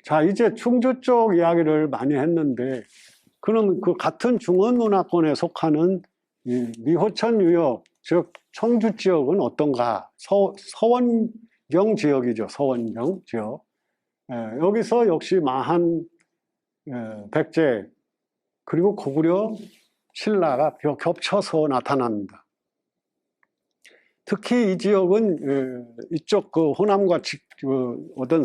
자, 이제 충주 쪽 이야기를 많이 했는데, 그럼 그 같은 중원문화권에 속하는 이 미호천 유역, 즉 청주 지역은 어떤가? 서원경 지역이죠. 서원경 지역. 여기서 역시 마한, 백제, 그리고 고구려, 신라가 겹쳐서 나타납니다. 특히 이 지역은 이쪽 그 호남과 어떤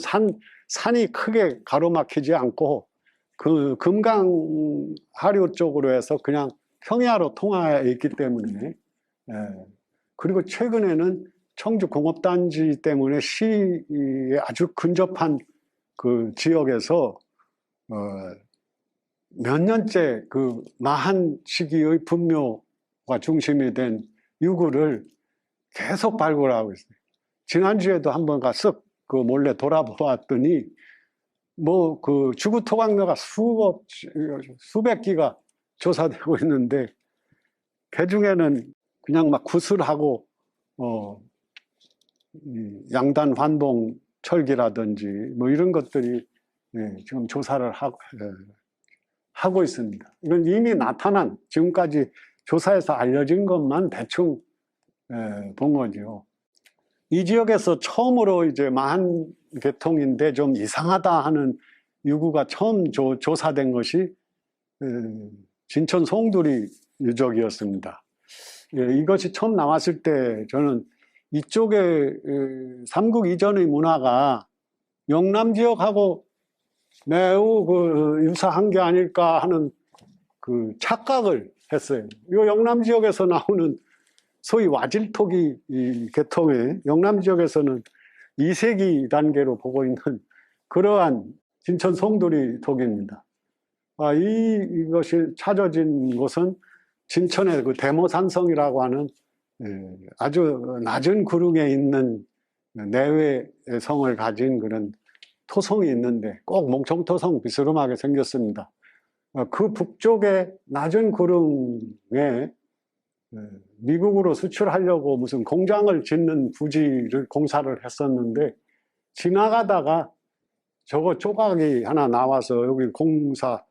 산이 크게 가로막히지 않고 그 금강 하류 쪽으로 해서 그냥 평야로 통하여 있기 때문에, 그리고 최근에는 청주 공업단지 때문에 시에 아주 근접한 그 지역에서 몇 년째 그 마한 시기의 분묘가 중심이 된 유구를 계속 발굴하고 있어요. 지난주에도 한번 가서 그 몰래 돌아보았더니 뭐 그 주구 토강묘가 수백 기가 조사되고 있는데, 그 중에는 그냥 막 구슬하고 양단 환봉 철기라든지 뭐 이런 것들이 지금 조사를 하고 있습니다. 이건 이미 나타난, 지금까지 조사에서 알려진 것만 대충 본 거죠. 이 지역에서 처음으로 이제 마한 계통인데 좀 이상하다 하는 유구가 처음 조사된 것이 진천 송두리 유적이었습니다. 이것이 처음 나왔을 때 저는 이쪽에 삼국 이전의 문화가 영남 지역하고 매우 그 유사한 게 아닐까 하는 그 착각을 했어요. 이 영남 지역에서 나오는 소위 와질토기 계통의 영남 지역에서는 2세기 단계로 보고 있는 그러한 진천 송두리 토기입니다. 이것이 찾아진 곳은 진천의 그 대모산성이라고 하는 아주 낮은 구릉에 있는 내외의 성을 가진 그런 토성이 있는데 꼭 몽청토성 비스름하게 생겼습니다. 그 북쪽에 낮은 구릉에 미국으로 수출하려고 무슨 공장을 짓는 부지를 공사를 했었는데, 지나가다가 저거 조각이 하나 나와서 여기 공사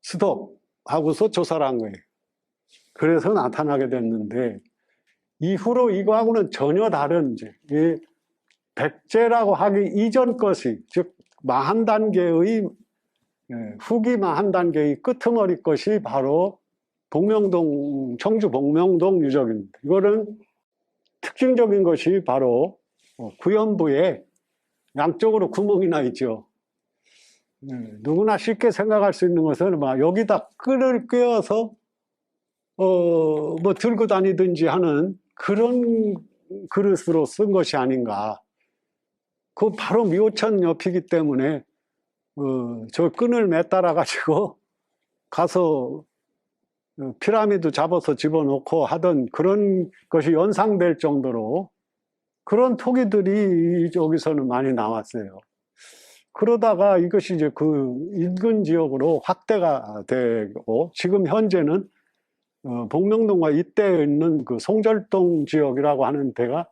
스톱하고서 조사를 한 거예요. 그래서 나타나게 됐는데, 이후로 이거하고는 전혀 다른 이 백제라고 하기 이전 것이, 즉 마한 단계의 후기 마한 단계의 끄트머리 것이 바로 복명동, 청주 복명동 유적입니다. 이거는 특징적인 것이 바로 구연부에 양쪽으로 구멍이 나 있죠. 누구나 쉽게 생각할 수 있는 것은 막 여기다 끈을 꿰어서 뭐 들고 다니든지 하는 그런 그릇으로 쓴 것이 아닌가. 그 바로 미호천 옆이기 때문에 저 끈을 매달아 가지고 가서 피라미드 잡아서 집어넣고 하던 그런 것이 연상될 정도로 그런 토기들이 여기서는 많이 나왔어요. 그러다가 이것이 이제 그 인근 지역으로 확대가 되고, 지금 현재는 복명동과 이때에 있는 그 송절동 지역이라고 하는 데가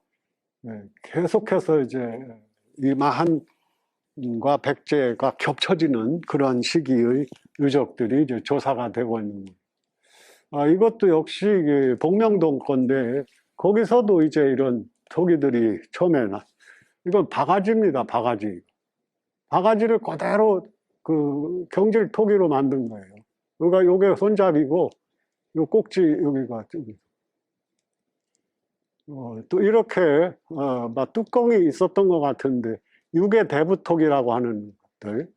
계속해서 이제 이 마한과 백제가 겹쳐지는 그런 시기의 유적들이 이제 조사가 되고 있는 거예요. 이것도 역시 복명동 건데, 거기서도 이제 이런 토기들이 처음에는, 이건 바가지입니다, 바가지. 바가지를 그대로 그 경질 토기로 만든 거예요. 요게 손잡이고, 요 꼭지 여기가, 또 이렇게, 막 뚜껑이 있었던 것 같은데, 육의 대부토기라고 하는 것들.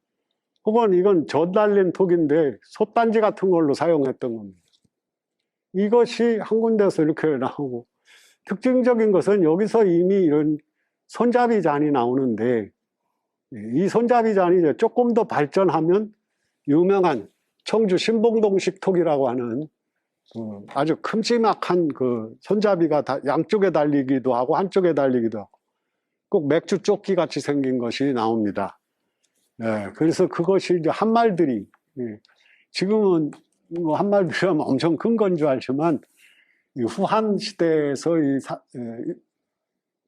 혹은 이건 전 달린 톡인데, 솥단지 같은 걸로 사용했던 겁니다. 이것이 한 군데서 이렇게 나오고, 특징적인 것은 여기서 이미 이런 손잡이 잔이 나오는데, 이 손잡이 잔이 이제 조금 더 발전하면 유명한 청주 신봉동식 톡이라고 하는 아주 큼지막한 그 손잡이가 양쪽에 달리기도 하고 한쪽에 달리기도 하고 꼭 맥주 조끼 같이 생긴 것이 나옵니다. 그래서 그것이 이제 한말들이, 지금은 뭐 한말들이면 엄청 큰 건 줄 알지만, 후한 시대에서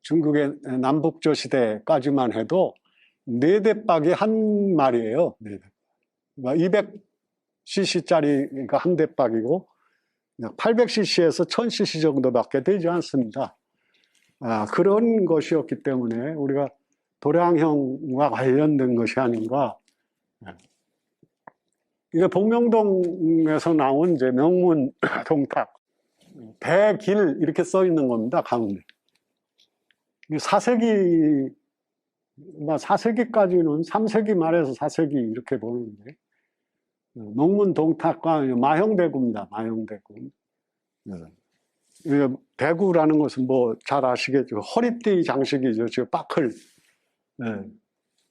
중국의 남북조 시대까지만 해도 4대박이 한 마리예요. 200cc짜리가 한 대박이고 800cc에서 1000cc 정도밖에 되지 않습니다. 그런 것이었기 때문에 우리가 도량형과 관련된 것이 아닌가. 이게 복명동에서 나온 이제 명문 동탁 대길 이렇게 써 있는 겁니다. 가운데 4세기 4세기까지는 3세기 말에서 4세기 이렇게 보는데 명문 동탁과 마형대구입니다. 마형대구. 대구라는 것은 뭐 잘 아시겠죠. 허리띠 장식이죠. 저 빠클.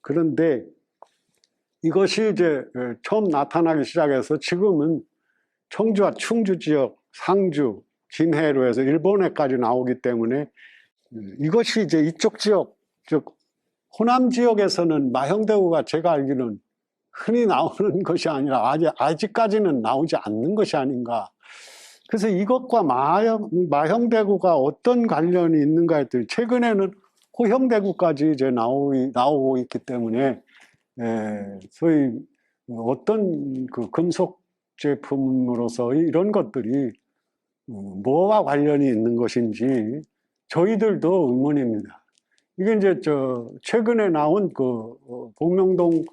그런데 이것이 이제 처음 나타나기 시작해서 지금은 청주와 충주 지역, 상주, 진해로 해서 일본에까지 나오기 때문에 이것이 이제 이쪽 지역, 즉 호남 지역에서는 마형대구가 제가 알기로는 흔히 나오는 것이 아니라 아직까지는 나오지 않는 것이 아닌가. 그래서 이것과 마형대구가 어떤 관련이 있는가 했더니 최근에는 호형대구까지 이제 나오고 있기 때문에 소위 어떤 그 금속 제품으로서 이런 것들이 뭐와 관련이 있는 것인지 저희들도 의문입니다. 이게 이제 최근에 나온 그 복명동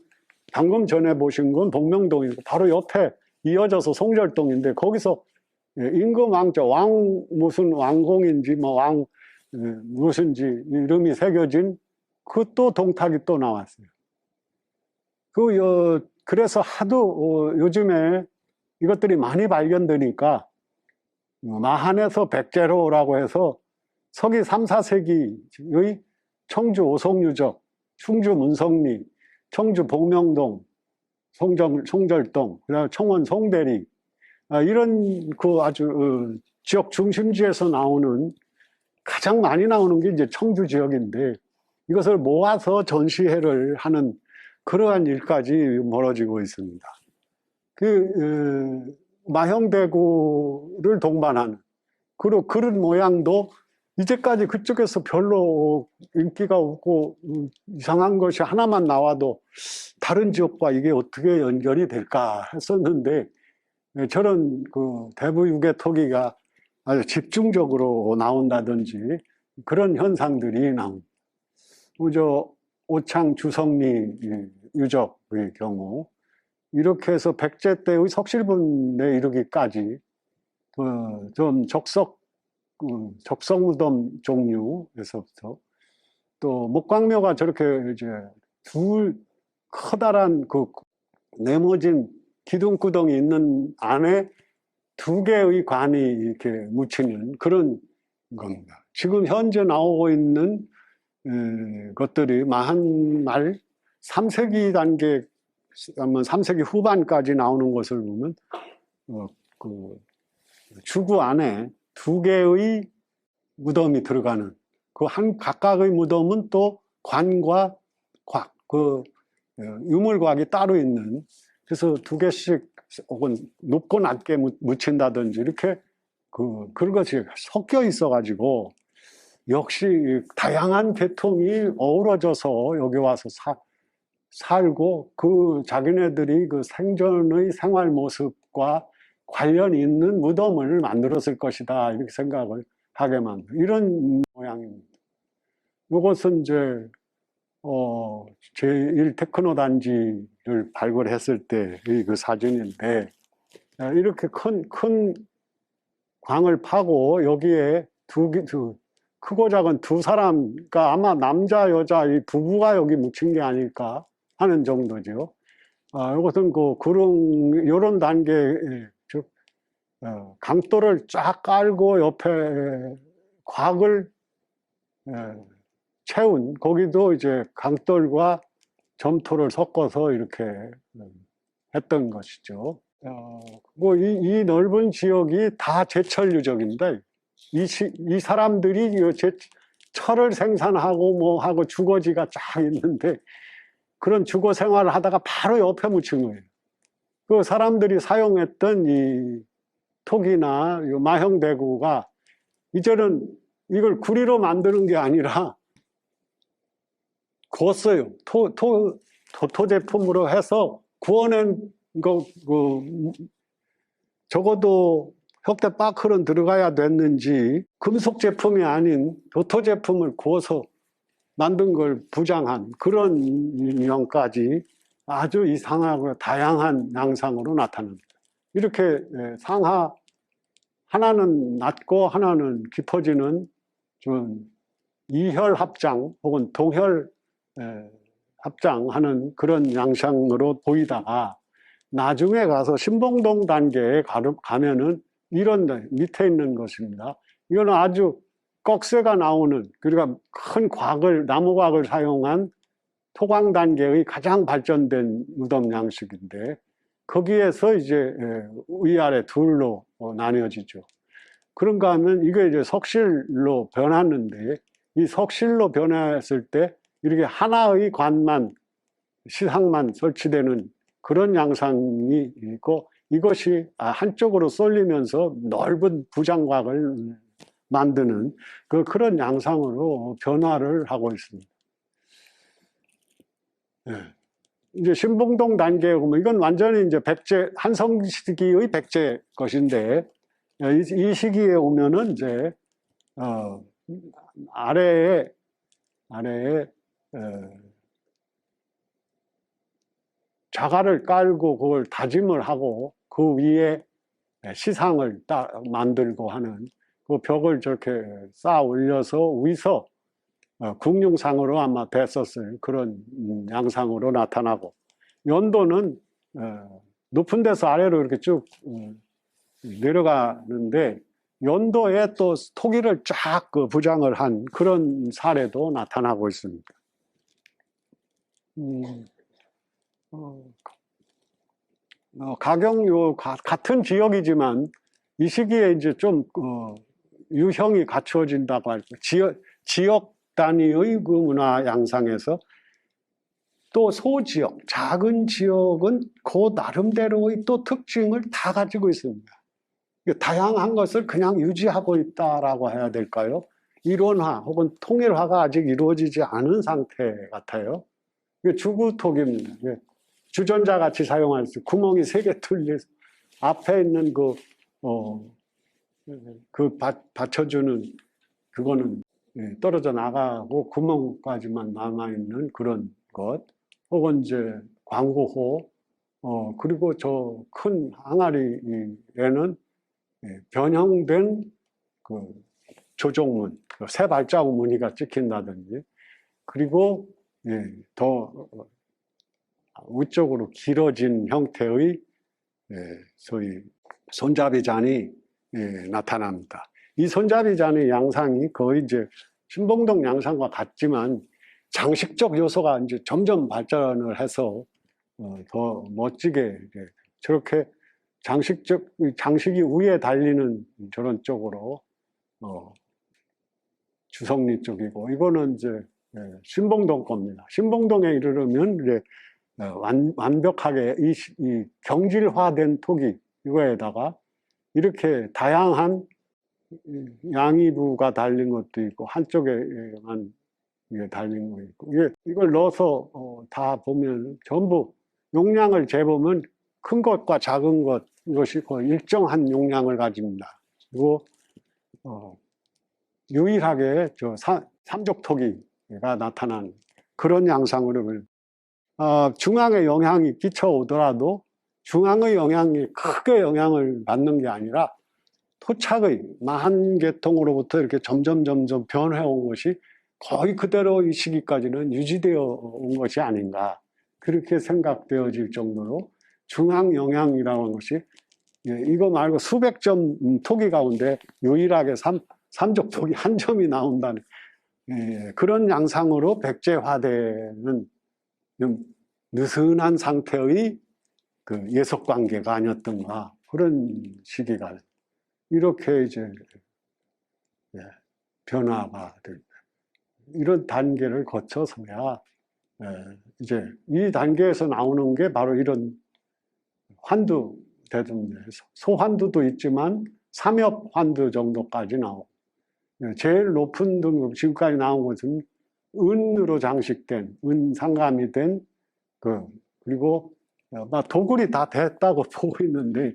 방금 전에 보신 건 복명동이고 바로 옆에 이어져서 송절동인데 거기서 임금 왕자 왕 무슨 왕공인지 뭐 왕 무슨지 이름이 새겨진 그 또 동탁이 또 나왔어요. 그래서 하도 요즘에 이것들이 많이 발견되니까 마한에서 백제로라고 해서 서기 3, 4세기의 청주 오송유적, 충주 문성리, 청주 복명동, 송절동, 그다음에 청원 송대리 이런 그 아주 지역 중심지에서 나오는 가장 많이 나오는 게 이제 청주 지역인데 이것을 모아서 전시회를 하는 그러한 일까지 벌어지고 있습니다. 마형대구를 동반하는 그리고 그릇 모양도 이제까지 그쪽에서 별로 인기가 없고 이상한 것이 하나만 나와도 다른 지역과 이게 어떻게 연결이 될까 했었는데 저런 그 대부 유괴토기가 아주 집중적으로 나온다든지 그런 현상들이 나옵니다. 오창 주성리 유적의 경우 이렇게 해서 백제 때의 석실분에 이르기까지 좀 적석 무덤 종류에서부터 또 목광묘가 저렇게 이제 커다란 그 네모진 기둥구덩이 있는 안에 2개의 관이 이렇게 묻히는 그런 겁니다. 지금 현재 나오고 있는 것들이 말 3세기 단계, 3세기 후반까지 나오는 것을 보면 그 주구 안에 2개의 무덤이 들어가는 그 각각의 무덤은 또 관과 곽, 유물곽이 따로 있는 그래서 2개씩 혹은 높고 낮게 묻힌다든지 이렇게 그런 것이 섞여 있어가지고 역시 다양한 계통이 어우러져서 여기 와서 살고 그 자기네들이 그 생전의 생활 모습과 관련이 있는 무덤을 만들었을 것이다 이렇게 생각을 하게 만든 이런 모양입니다. 이것은 이제 제1 테크노 단지를 발굴했을 때의 그 사진인데 이렇게 큰 광을 파고 여기에 크고 작은 2사람, 그러니까 아마 남자 여자 이 부부가 여기 묻힌 게 아닐까 하는 정도죠. 이것은 이런 단계 즉 강돌을 쫙 깔고 옆에 곽을 채운 거기도 이제 강돌과 점토를 섞어서 이렇게 했던 것이죠. 이 넓은 지역이 다 제철 유적입니다. 이 사람들이 철을 생산하고 뭐 하고 주거지가 쫙 있는데 그런 주거 생활을 하다가 바로 옆에 묻힌 거예요. 그 사람들이 사용했던 이 톡이나 마형대구가 이제는 이걸 구리로 만드는 게 아니라 구웠어요. 도토 제품으로 해서 구워낸 거, 적어도 혁대 빠클은 들어가야 됐는지 금속 제품이 아닌 도토 제품을 구워서 만든 걸 부장한 그런 인형까지 아주 이상하고 다양한 양상으로 나타납니다. 이렇게 상하 하나는 낮고 하나는 깊어지는 좀 이혈 합장 혹은 동혈 합장하는 그런 양상으로 보이다가 나중에 가서 신봉동 단계에 가면은 이런 밑에 있는 것입니다. 이거는 아주 꺽쇠가 나오는, 그러니까 큰 나무곽을 사용한 토광 단계의 가장 발전된 무덤 양식인데, 거기에서 이제 위아래 둘로 나뉘어지죠. 그런가 하면 이게 이제 석실로 변하는데, 이 석실로 변했을 때 이렇게 하나의 관만, 시상만 설치되는 그런 양상이 있고, 이것이 한쪽으로 쏠리면서 넓은 부장곽을 만드는 그런 양상으로 변화를 하고 있습니다. 네. 이제 신봉동 단계에 보면 이건 완전히 이제 백제, 한성 시기의 백제 것인데, 이 시기에 오면은 이제, 아래에, 자갈을 깔고 그걸 다짐을 하고 그 위에 시상을 만들고 하는 그 벽을 저렇게 쌓아 올려서 위서 궁룡상으로 아마 됐었을 그런 양상으로 나타나고, 연도는 높은 데서 아래로 이렇게 쭉 내려가는데 연도에 또 토기를 쫙 부장을 한 그런 사례도 나타나고 있습니다. 가경요 같은 지역이지만 이 시기에 이제 좀 유형이 갖추어진다고 할까. 지역 단위의 그 문화 양상에서 또 소지역, 작은 지역은 그 나름대로의 또 특징을 다 가지고 있습니다. 다양한 것을 그냥 유지하고 있다라고 해야 될까요? 일원화 혹은 통일화가 아직 이루어지지 않은 상태 같아요. 이게 주구토기입니다. 주전자 같이 사용할 수, 구멍이 3개 뚫려 앞에 있는 받쳐주는 그거는 떨어져 나가고 구멍까지만 남아있는 그런 것, 혹은 이제 광구호, 그리고 저 큰 항아리에는 변형된 그 조종문, 새 발자국 무늬가 찍힌다든지, 그리고 더 위쪽으로 길어진 형태의 소위 손잡이 잔이 나타납니다. 이 손잡이 잔의 양상이 거의 이제 신봉동 양상과 같지만 장식적 요소가 이제 점점 발전을 해서 더 멋지게 저렇게 장식이 위에 달리는 저런 쪽으로 주성리 쪽이고, 이거는 이제 신봉동 겁니다. 신봉동에 이르르면 이제 완벽하게 이 경질화된 토기 이거에다가 이렇게 다양한 양위부가 달린 것도 있고 한쪽에만 달린 거 있고, 이걸 넣어서 다 보면 전부 용량을 재보면 큰 것과 작은 것, 이것이 거의 일정한 용량을 가집니다. 그리고 유일하게 저 삼족토기가 나타난 그런 양상으로 중앙에 영향이 끼쳐오더라도 중앙의 영향이 크게 영향을 받는 게 아니라 토착의 만계통으로부터 이렇게 점점 변해온 것이 거의 그대로 이 시기까지는 유지되어 온 것이 아닌가, 그렇게 생각되어질 정도로 중앙 영향이라는 것이 이거 말고 수백 점 토기 가운데 유일하게 삼족 토기 한 점이 나온다는 그런 양상으로 백제화되는 좀 느슨한 상태의 그 예속관계가 아니었던가, 그런 시기가 이렇게 이제 변화가 됩니다. 이런 단계를 거쳐서야 이제 이 단계에서 나오는 게 바로 이런 환두 대등제, 소환두도 있지만 삼엽 환두 정도까지 나오고, 제일 높은 등급 지금까지 나온 것은 은으로 장식된, 은 상감이 된 그리고 막 도굴이 다 됐다고 보고 있는데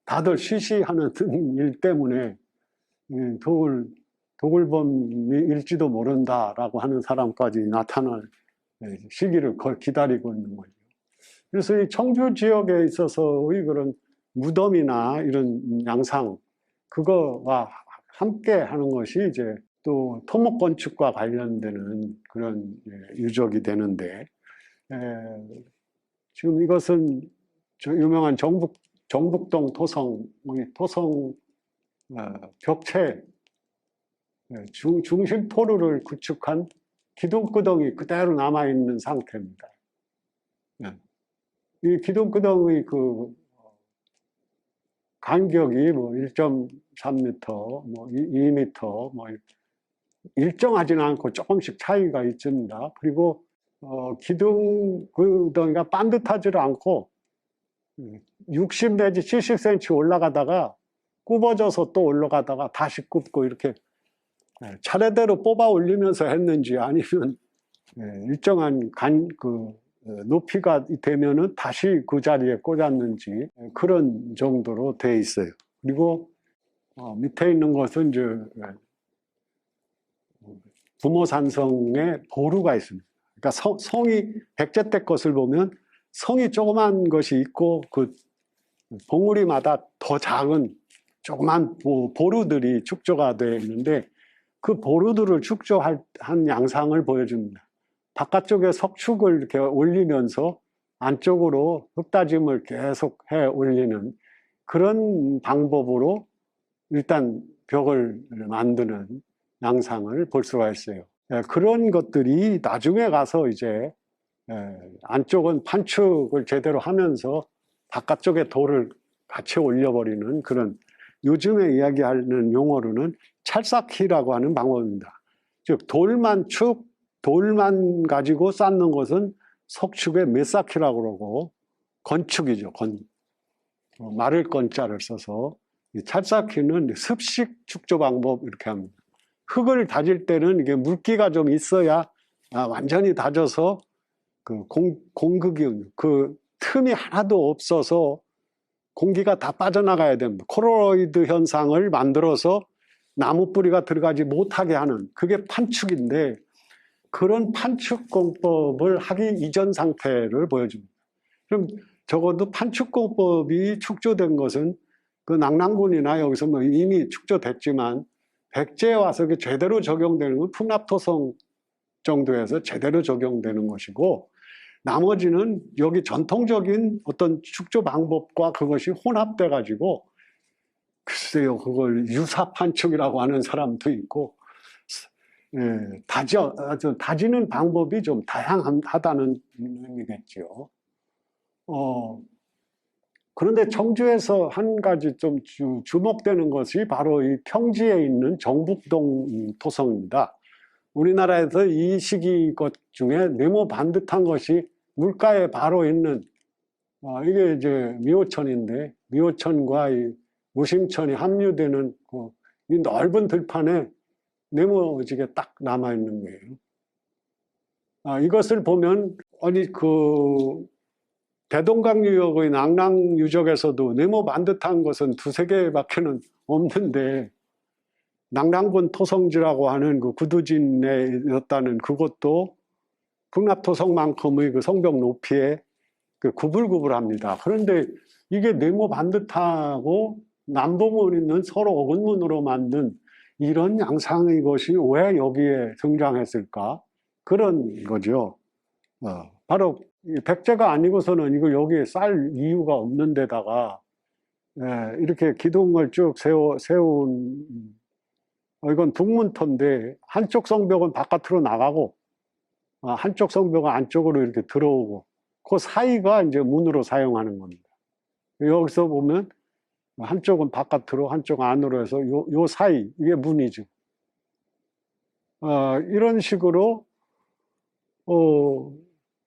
다들 쉬쉬하는 일 때문에 도굴범일지도 모른다라고 하는 사람까지 나타날 시기를 기다리고 있는 거죠. 그래서 이 청주 지역에 있어서의 그런 무덤이나 이런 양상, 그거와 함께 하는 것이 이제 또 토목 건축과 관련되는 그런 유적이 되는데, 지금 이것은 유명한 정북동 토성 벽체 중심 포르를 구축한 기둥구덩이 그대로 남아있는 상태입니다. 이 기둥구덩의 그 간격이 뭐 1.3m, 뭐 2m, 뭐 일정하지는 않고 조금씩 차이가 있습니다. 그리고 기둥구덩이가 반듯하지를 않고 60 내지 70cm 올라가다가 굽어져서 또 올라가다가 다시 굽고 이렇게 차례대로 뽑아 올리면서 했는지 아니면 일정한 높이가 되면은 다시 그 자리에 꽂았는지 그런 정도로 돼 있어요. 그리고 밑에 있는 것은 이제 부모산성에 보루가 있습니다. 그러니까 성이 백제 때 것을 보면 성이 조그만 것이 있고 그 봉우리마다 더 작은 조그만 보루들이 축조가 되어 있는데 그 보루들을 축조한 양상을 보여줍니다. 바깥쪽에 석축을 이렇게 올리면서 안쪽으로 흙다짐을 계속 해 올리는 그런 방법으로 일단 벽을 만드는 양상을 볼 수가 있어요. 그런 것들이 나중에 가서 이제 안쪽은 판축을 제대로 하면서 바깥쪽에 돌을 같이 올려버리는 그런 요즘에 이야기하는 용어로는 찰싹키라고 하는 방법입니다. 즉 돌만 가지고 쌓는 것은 석축의 메사키라고 그러고 건축이죠. 마를 건자를 써서 찰싹키는 습식 축조 방법 이렇게 합니다. 흙을 다질 때는 이게 물기가 좀 있어야 완전히 다져서 그 공극이 그 틈이 하나도 없어서 공기가 다 빠져나가야 됩니다. 코로이드 현상을 만들어서 나무 뿌리가 들어가지 못하게 하는 그게 판축인데 그런 판축 공법을 하기 이전 상태를 보여줍니다. 그럼 적어도 판축 공법이 축조된 것은 그 낙랑군이나 여기서 뭐 이미 축조됐지만 백제에 와서 제대로 적용되는 건 풍납토성 정도에서 제대로 적용되는 것이고 나머지는 여기 전통적인 어떤 축조 방법과 그것이 혼합돼 가지고 글쎄요 그걸 유사판축이라고 하는 사람도 있고 다지는 방법이 좀 다양하다는 의미겠죠. 그런데 청주에서 한 가지 좀 주목되는 것이 바로 이 평지에 있는 정북동 토성입니다. 우리나라에서 이 시기 것 중에 네모 반듯한 것이 물가에 바로 있는 이게 이제 미호천인데 미호천과 이 무심천이 합류되는 이 넓은 들판에 네모지게 딱 남아 있는 거예요. 이것을 보면 아니 그 대동강 유역의 낙랑 유적에서도 네모 반듯한 것은 두세 개밖에는 없는데 낙랑군 토성지라고 하는 그 구두진에 있었다는 그것도 풍납토성만큼의 그 성벽 높이에 그 구불구불합니다. 그런데 이게 네모 반듯하고 남북문 있는 서로 어근문으로 만든 이런 양상의 것이 왜 여기에 등장했을까? 그런 거죠. 바로 백제가 아니고서는 이걸 여기에 쌀 이유가 없는 데다가 이렇게 기둥을 쭉 세운 이건 북문터인데 한쪽 성벽은 바깥으로 나가고 한쪽 성벽은 안쪽으로 이렇게 들어오고 그 사이가 이제 문으로 사용하는 겁니다. 여기서 보면 한쪽은 바깥으로 한쪽은 안으로 해서 요 사이 이게 문이죠. 이런 식으로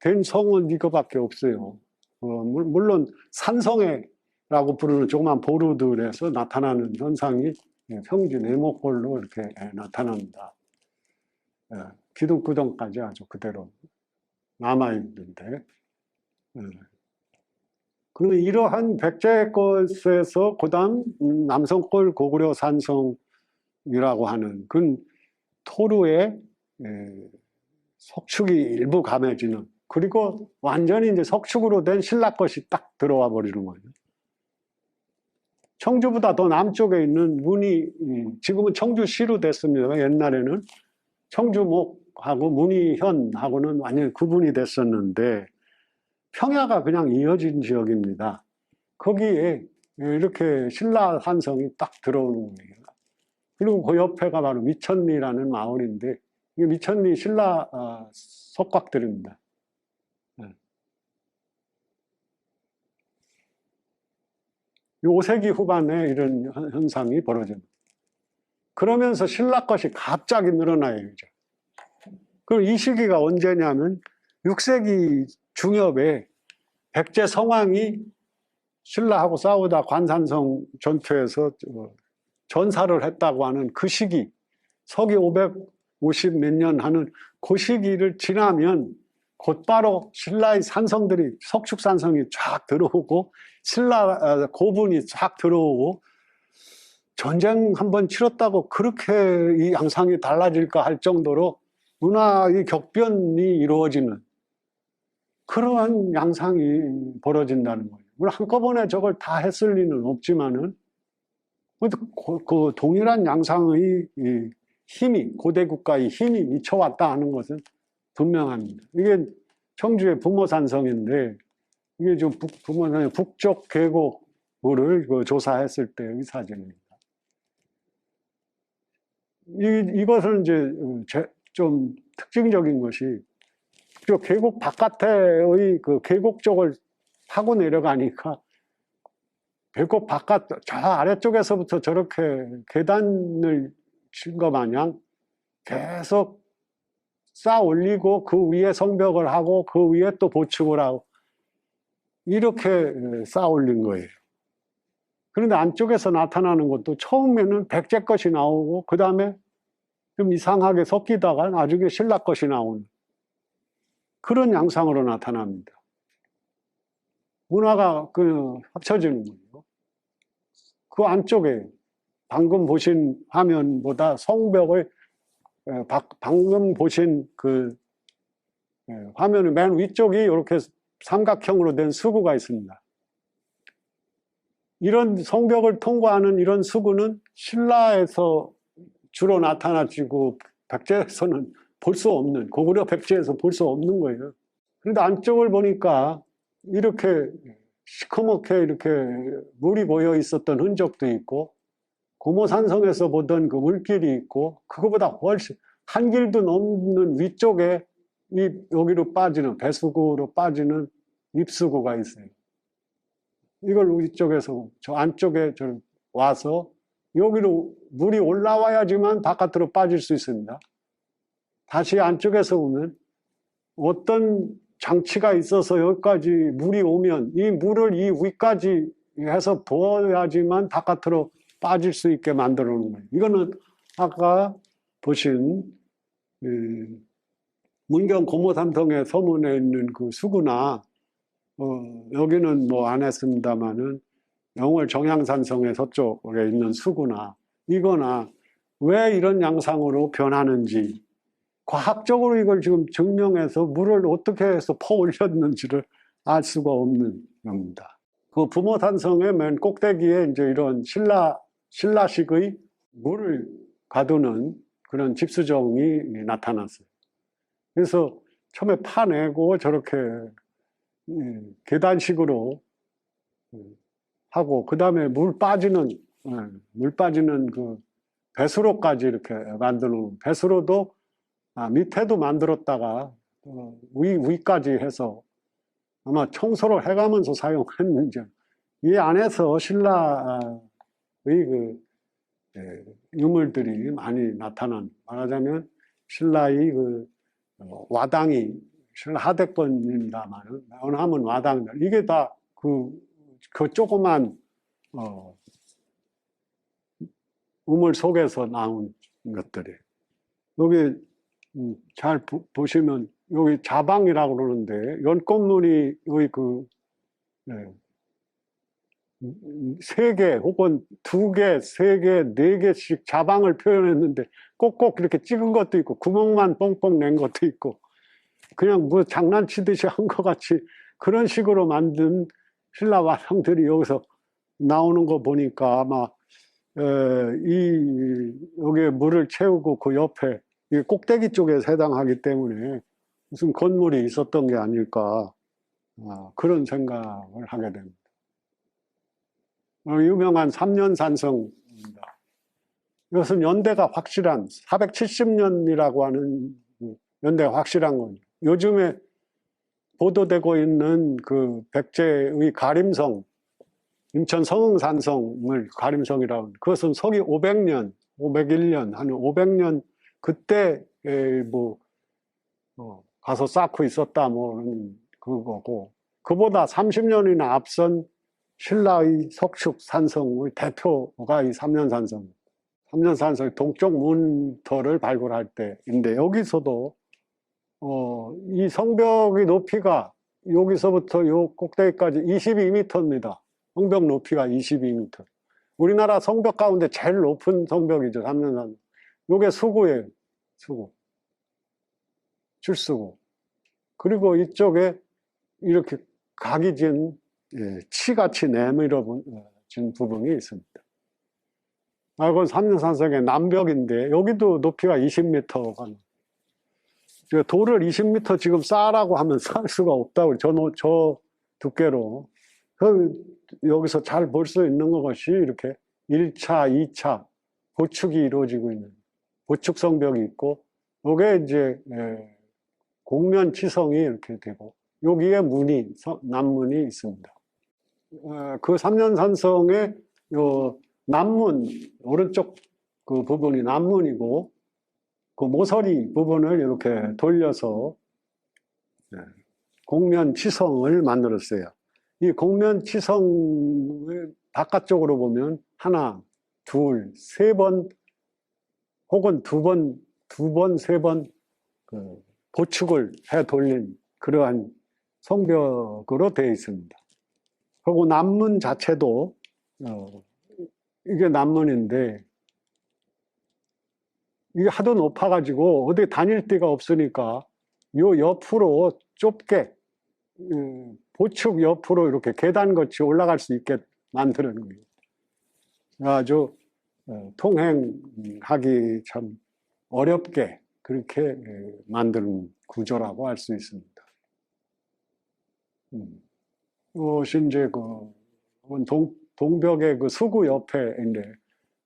된 성은 이거밖에 없어요. 물론 산성애라고 부르는 조그만 보루들에서 나타나는 현상이 평지 네모꼴로 이렇게 나타납니다. 기둥구덩까지 아주 그대로 남아있는데, 그러면 이러한 백제 것에서 그다음 남성골 고구려 산성이라고 하는 그 토루의 석축이 일부 감해지는, 그리고 완전히 이제 석축으로 된 신라 것이 딱 들어와 버리는 거예요. 청주보다 더 남쪽에 있는 문이, 지금은 청주시로 됐습니다. 옛날에는 청주목하고 문의현하고는 완전히 구분이 됐었는데, 평야가 그냥 이어진 지역입니다. 거기에 이렇게 신라 산성이 딱 들어오는 거예요. 그리고 그 옆에가 바로 미천리라는 마을인데, 이게 미천리 신라 석곽들입니다. 5세기 후반에 이런 현상이 벌어집니다. 그러면서 신라 것이 갑자기 늘어나요. 이제. 그럼 이 시기가 언제냐면 6세기 중엽에 백제 성왕이 신라하고 싸우다 관산성 전투에서 전사를 했다고 하는 그 시기, 서기 550 몇 년 하는 그 시기를 지나면 곧바로 신라의 산성들이, 석축산성이 쫙 들어오고 신라 고분이 쫙 들어오고, 전쟁 한번 치렀다고 그렇게 이 양상이 달라질까 할 정도로 문화의 격변이 이루어지는 그러한 양상이 벌어진다는 거예요. 물론 한꺼번에 저걸 다 했을 리는 없지만은, 그 동일한 양상의 힘이, 고대 국가의 힘이 미쳐왔다 하는 것은 분명합니다. 이게 청주의 부모산성인데, 이게 좀 부모산성 북쪽 계곡을 조사했을 때의 사진입니다. 이것은 이제 좀 특징적인 것이, 저 계곡 바깥의 그 계곡 쪽을 타고 내려가니까 계곡 바깥 저 아래쪽에서부터 저렇게 계단을 친 것 마냥 계속 쌓아 올리고 그 위에 성벽을 하고 그 위에 또 보충을 하고 이렇게 쌓아 올린 거예요. 그런데 안쪽에서 나타나는 것도 처음에는 백제 것이 나오고 그 다음에 좀 이상하게 섞이다가 나중에 신라 것이 나오는 그런 양상으로 나타납니다. 문화가 합쳐지는 거예요. 그 안쪽에 방금 보신 화면보다 성벽의, 방금 보신 그 화면의 맨 위쪽이 이렇게 삼각형으로 된 수구가 있습니다. 이런 성벽을 통과하는 이런 수구는 신라에서 주로 나타나지고 백제에서는 볼 수 없는, 고구려 백제에서 볼 수 없는 거예요. 그런데 안쪽을 보니까 이렇게 시커멓게 이렇게 물이 고여 있었던 흔적도 있고, 고모산성에서 보던 그 물길이 있고, 그거보다 훨씬 한 길도 넘는 위쪽에 여기로 빠지는, 배수구로 빠지는 입수구가 있어요. 이걸 위쪽에서 저 안쪽에 와서 여기로 물이 올라와야지만 바깥으로 빠질 수 있습니다. 다시 안쪽에서 보면 어떤 장치가 있어서 여기까지 물이 오면 이 물을 이 위까지 해서 부어야지만 바깥으로 빠질 수 있게 만들어 놓은 거예요. 이거는 아까 보신 문경 고모산성의 서문에 있는 그 수구나, 여기는 뭐 안 했습니다만은 영월 정양산성의 서쪽에 있는 수구나, 이거나 왜 이런 양상으로 변하는지, 과학적으로 이걸 지금 증명해서 물을 어떻게 해서 퍼 올렸는지를 알 수가 없는 겁니다. 그 부모산성의 맨 꼭대기에 이제 이런 신라식의 물을 가두는 그런 집수정이 나타났어요. 그래서 처음에 파내고 저렇게 계단식으로 하고, 그 다음에 물 빠지는 그 배수로까지 이렇게 만드는, 배수로도 밑에도 만들었다가 위까지 해서 아마 청소를 해가면서 사용했는지, 이 안에서 신라의 그 유물들이 많이 나타난, 말하자면 신라의 그 와당이, 신라 하대권입니다만 어느 하면 와당들, 이게 다 그 조그만 우물 속에서 나온 것들이에요. 여기 잘 보시면 여기 자방이라고 그러는데 연꽃무늬의 그 네, 세 개 혹은 두 개, 세 개, 네 개씩 자방을 표현했는데 꼭꼭 이렇게 찍은 것도 있고 구멍만 뻥뻥 낸 것도 있고 그냥 뭐 장난치듯이 한 것 같이 그런 식으로 만든 신라 와상들이 여기서 나오는 거 보니까 아마 여기에 물을 채우고 그 옆에 이 꼭대기 쪽에 해당하기 때문에 무슨 건물이 있었던 게 아닐까 그런 생각을 하게 됩니다. 유명한 삼년산성입니다. 이것은 연대가 확실한 470년이라고 하는 연대가 확실한 거예요. 요즘에 보도되고 있는 그 백제의 가림성, 인천 성흥산성을 가림성이라고 하는 그것은 서기 500년, 501년, 한 500년 그때 뭐 가서 쌓고 있었다 뭐는 그거고 그보다 30년이나 앞선 신라의 석축산성의 대표가 이 삼년산성. 삼년산성의 동쪽 문터를 발굴할 때인데 여기서도 이 성벽의 높이가 여기서부터 요 꼭대기까지 22m입니다. 성벽 높이가 22m. 우리나라 성벽 가운데 제일 높은 성벽이죠. 삼년산성. 요게 수구예요. 수구. 출수구. 그리고 이쪽에 이렇게 각이 진 치같이 내밀어진 부분이 있습니다. 이건 삼년산성의 남벽인데 여기도 높이가 20m가 돌을 20m 지금 쌓으라고 하면 쌓을 수가 없다고 저 두께로 여기서 잘 볼 수 있는 것이 이렇게 1차, 2차 보축이 이루어지고 있는 보축성벽이 있고 이게 이제 곡면치성이 이렇게 되고 여기에 남문이 있습니다. 그 삼년산성의 요 남문 오른쪽 그 부분이 남문이고 그 모서리 부분을 이렇게 돌려서 곡면치성을 만들었어요. 이 곡면치성을 바깥쪽으로 보면 하나, 둘, 세 번 혹은 두 번, 세 번 보축을 해 돌린 그러한 성벽으로 되어 있습니다. 그리고 남문 자체도 이게 남문인데 이게 하도 높아가지고 어디 다닐 데가 없으니까 요 옆으로 좁게 보축 옆으로 이렇게 계단같이 올라갈 수 있게 만드는 거예요. 아주 통행하기 참 어렵게 그렇게 만드는 구조라고 할 수 있습니다. 이것이 이제 동벽의 그 수구 옆에인데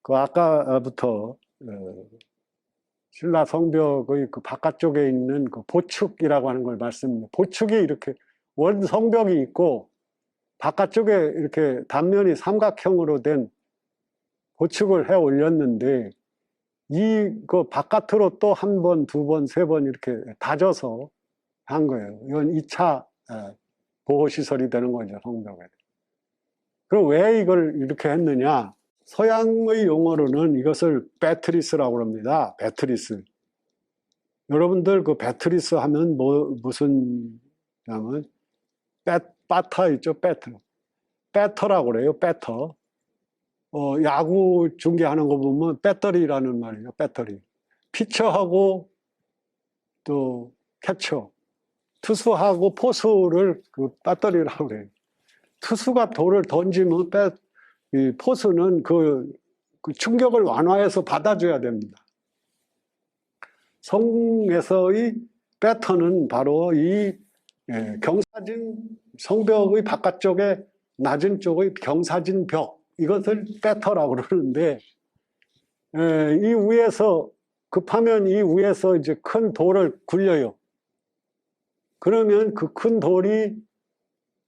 그 아까부터 신라 성벽의 그 바깥쪽에 있는 그 보축이라고 하는 걸 말씀드립니다. 보축이 이렇게 원 성벽이 있고 바깥쪽에 이렇게 단면이 삼각형으로 된 보축을 해 올렸는데 그 바깥으로 또 한 번, 두 번, 세 번 이렇게 다져서 한 거예요. 이건 2차 보호시설이 되는 거죠, 성벽에. 그럼 왜 이걸 이렇게 했느냐? 서양의 용어로는 이것을 배트리스라고 합니다. 배트리스. 여러분들 그 배트리스 하면 무슨 하면 빠터 있죠, 빠터. 배터라고 그래요, 배터. 야구 중계하는 거 보면 배터리라는 말이에요, 배터리. 피처하고 또 캐쳐, 투수하고 포수를 그 배터리라고 그래요. 투수가 돌을 던지면 이 포수는 그 충격을 완화해서 받아줘야 됩니다. 성에서의 배터는 바로 이 경사진 성벽의 바깥쪽에 낮은 쪽의 경사진 벽, 이것을 배터라고 그러는데 이 위에서 급하면 이 위에서 이제 큰 돌을 굴려요. 그러면 그 큰 돌이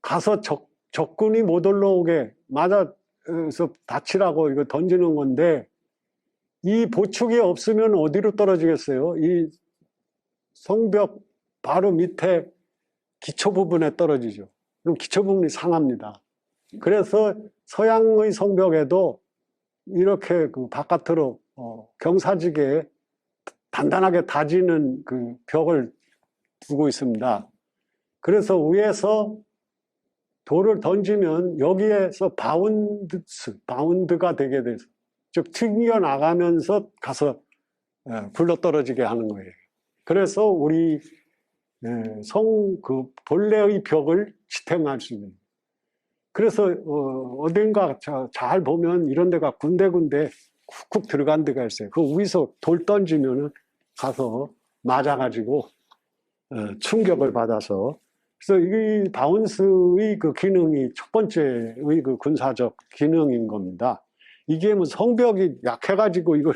가서 적군이 못 올라오게 맞아서 다치라고 이거 던지는 건데 이 보축이 없으면 어디로 떨어지겠어요? 이 성벽 바로 밑에 기초 부분에 떨어지죠. 그럼 기초 부분이 상합니다. 그래서 서양의 성벽에도 이렇게 그 바깥으로 경사지게 단단하게 다지는 그 벽을 두고 있습니다. 그래서 위에서 돌을 던지면 여기에서 바운드가 되게 돼서, 즉 튕겨나가면서 가서 굴러떨어지게 하는 거예요. 그래서 우리 그 본래의 벽을 지탱할 수 있는. 그래서 어딘가 잘 보면 이런 데가 군데군데 쿡쿡 들어간 데가 있어요. 그 위에서 돌 던지면은 가서 맞아가지고 충격을 받아서. 그래서 이 바운스의 그 기능이 첫 번째의 그 군사적 기능인 겁니다. 이게 뭐 성벽이 약해가지고 이걸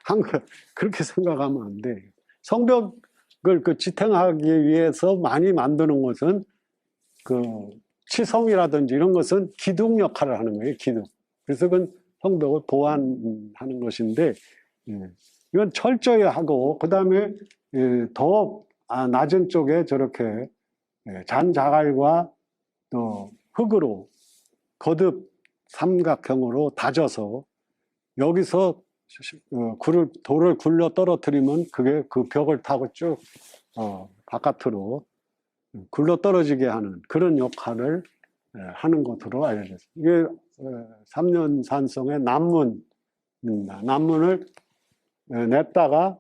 한 거, 그렇게 생각하면 안 돼. 성벽을 그 지탱하기 위해서 많이 만드는 것은 그 치성이라든지 이런 것은 기둥 역할을 하는 거예요, 기둥. 그래서 그건 성벽을 보완하는 것인데, 이건 철저히 하고, 그 다음에 더 낮은 쪽에 저렇게 잔자갈과 또 흙으로 거듭 삼각형으로 다져서 여기서 돌을 굴려 떨어뜨리면 그게 그 벽을 타고 쭉 바깥으로 굴러 떨어지게 하는 그런 역할을 하는 것으로 알려졌습니다. 이게 삼년산성의 남문입니다. 남문을 냈다가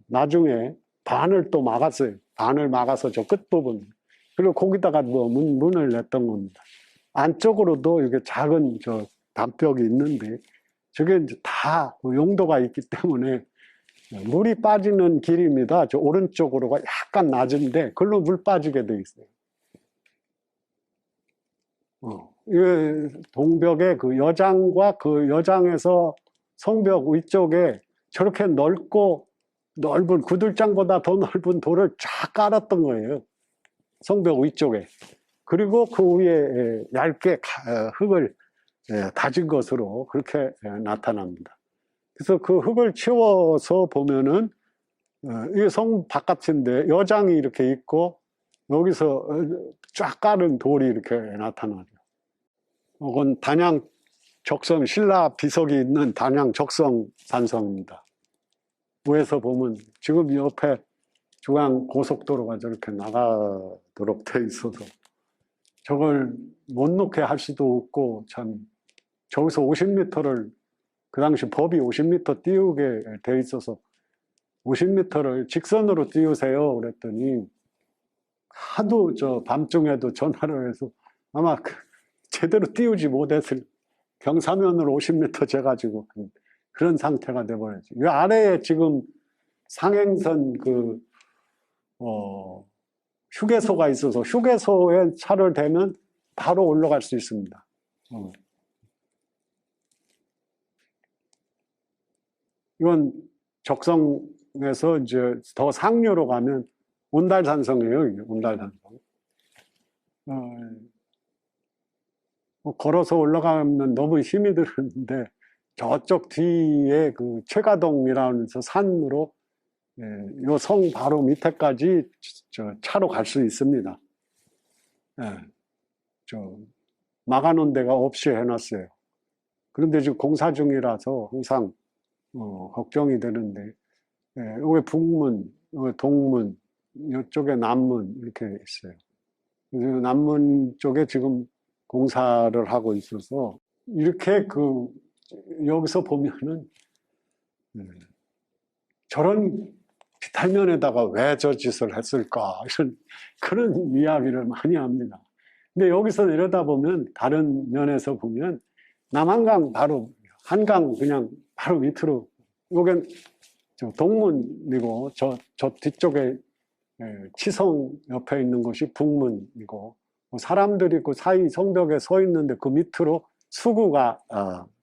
나중에 반을 또 막았어요. 반을 막아서 저 끝부분. 그리고 거기다가 뭐 문을 냈던 겁니다. 안쪽으로도 이게 작은 저 담벽이 있는데 저게 이제 다 용도가 있기 때문에 물이 빠지는 길입니다. 저 오른쪽으로가 약간 낮은데 그걸로 물 빠지게 돼 있어요. 이 동벽의 그 여장과 그 여장에서 성벽 위쪽에 저렇게 넓은 구들장보다 더 넓은 돌을 쫙 깔았던 거예요. 성벽 위쪽에. 그리고 그 위에 얇게 흙을 다진 것으로 그렇게 나타납니다. 그래서 그 흙을 치워서 보면은 이게 성 바깥인데 여장이 이렇게 있고 여기서 쫙 깔은 돌이 이렇게 나타나죠. 이건 단양 적성 신라 비석이 있는 단양 적성 산성입니다. 위에서 보면 지금 옆에 중앙 고속도로가 저렇게 나가도록 돼 있어서 저걸 못 놓게 할 수도 없고 참 저기서 50m를 그 당시 법이 50m 띄우게 돼 있어서 50m를 직선으로 띄우세요 그랬더니 하도 저 밤중에도 전화를 해서 아마 제대로 띄우지 못했을 경사면으로 50m 재가지고 그런 상태가 돼버렸죠. 이 아래에 지금 상행선 휴게소가 있어서 휴게소에 차를 대면 바로 올라갈 수 있습니다. 이건 적성에서 이제 더 상류로 가면 온달산성이에요. 온달산성. 걸어서 올라가면 너무 힘이 드는데 저쪽 뒤에 그 최가동이라는 산으로 요 성 바로 밑에까지 차로 갈 수 있습니다. 막아놓은 데가 없이 해놨어요. 그런데 지금 공사 중이라서 항상 걱정이 되는데 여기 북문, 여기 동문, 이쪽에 남문 이렇게 있어요. 남문 쪽에 지금 공사를 하고 있어서 이렇게 여기서 보면은 저런 비탈면에다가 왜 저 짓을 했을까 이런 그런 이야기를 많이 합니다. 근데 여기서 내려다보면 다른 면에서 보면 남한강 바로 한강 그냥 바로 밑으로 여긴 동문이고 저 뒤쪽에 치성 옆에 있는 것이 북문이고 사람들이 그 사이 성벽에 서 있는데 그 밑으로 수구가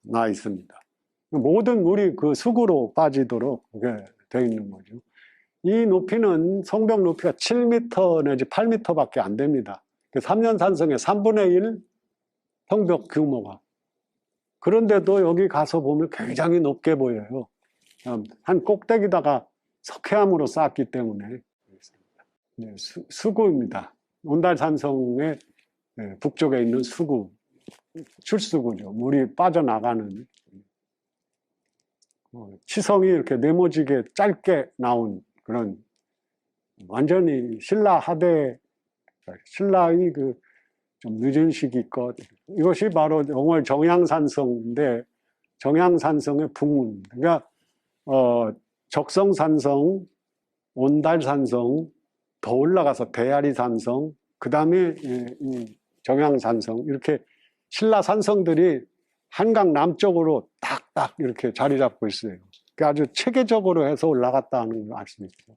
나 있습니다. 모든 물이 그 수구로 빠지도록 되어 있는 거죠. 이 높이는 성벽 높이가 7m 내지 8m밖에 안 됩니다. 3년산성의 3분의 1 성벽 규모가. 그런데도 여기 가서 보면 굉장히 높게 보여요. 한 꼭대기다가 석회암으로 쌓았기 때문에. 수구입니다. 온달산성의 북쪽에 있는 수구, 출수구죠. 물이 빠져나가는. 치성이 이렇게 네모지게 짧게 나온 그런 완전히 신라 하대, 신라의 그 좀 늦은 시기 것. 이것이 바로 영월 정향산성인데, 정향산성의 북문. 그러니까, 적성산성, 온달산성, 더 올라가서 대야리산성, 그 다음에 이 정향산성, 이렇게 신라 산성들이 한강 남쪽으로 딱딱 이렇게 자리 잡고 있어요. 아주 체계적으로 해서 올라갔다는 걸 알 수 있어요.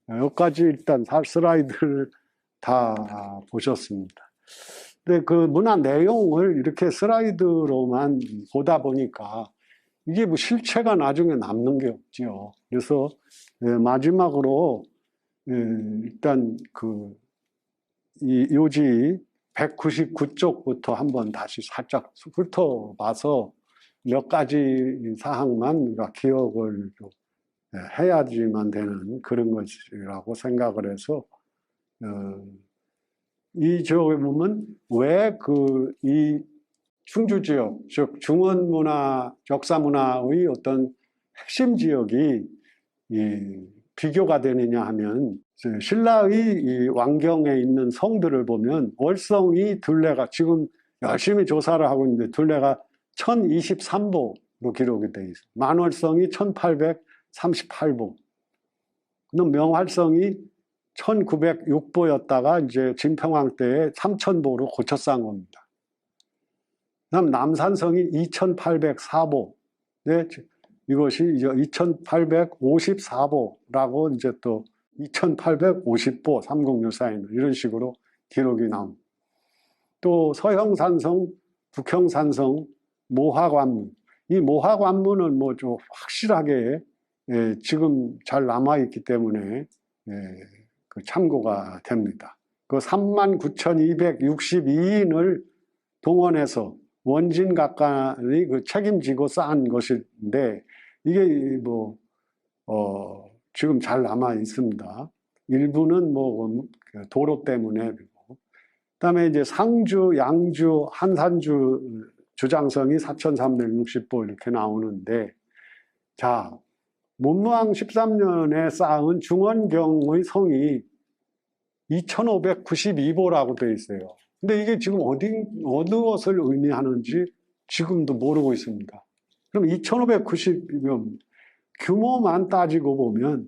여기까지 일단 슬라이드를 다 보셨습니다. 근데 그 문화 내용을 이렇게 슬라이드로만 보다 보니까 이게 뭐 실체가 나중에 남는 게 없지요. 그래서 마지막으로 일단 그 이 요지 199쪽부터 한번 다시 살짝 훑어봐서 몇 가지 사항만 우리가 기억을 좀 해야지만 되는 그런 것이라고 생각을 해서 이 지역에 보면 왜 이 충주 지역, 즉 중원문화, 역사문화의 어떤 핵심 지역이 비교가 되느냐 하면 신라의 이 왕경에 있는 성들을 보면 월성이 둘레가 지금 열심히 조사를 하고 있는데 둘레가 1023보로 기록이 되어 있어요. 만월성이 1838보. 그럼 명활성이 1906보였다가 이제 진평왕 때에 3000보로 고쳐 한 겁니다. 그다음 남산성이 2804보. 네, 이것이 이제 2854보라고 이제 또 2850보 3064인 이런 식으로 기록이 나옵니다. 또 서형산성, 북형산성, 모화관문. 이 모화관문은 뭐 좀 확실하게 지금 잘 남아있기 때문에 그 참고가 됩니다. 그 39,262인을 동원해서 원진각관이 그 책임지고 쌓은 것인데 이게 뭐 지금 잘 남아 있습니다. 일부는 뭐 도로 때문에. 그다음에 이제 상주, 양주, 한산주 주장성이 4,360보 이렇게 나오는데, 자, 문무왕 13년에 쌓은 중원경의 성이 2,592보라고 되어 있어요. 근데 이게 지금 어느 것을 의미하는지 지금도 모르고 있습니다. 그럼 2,590이면 규모만 따지고 보면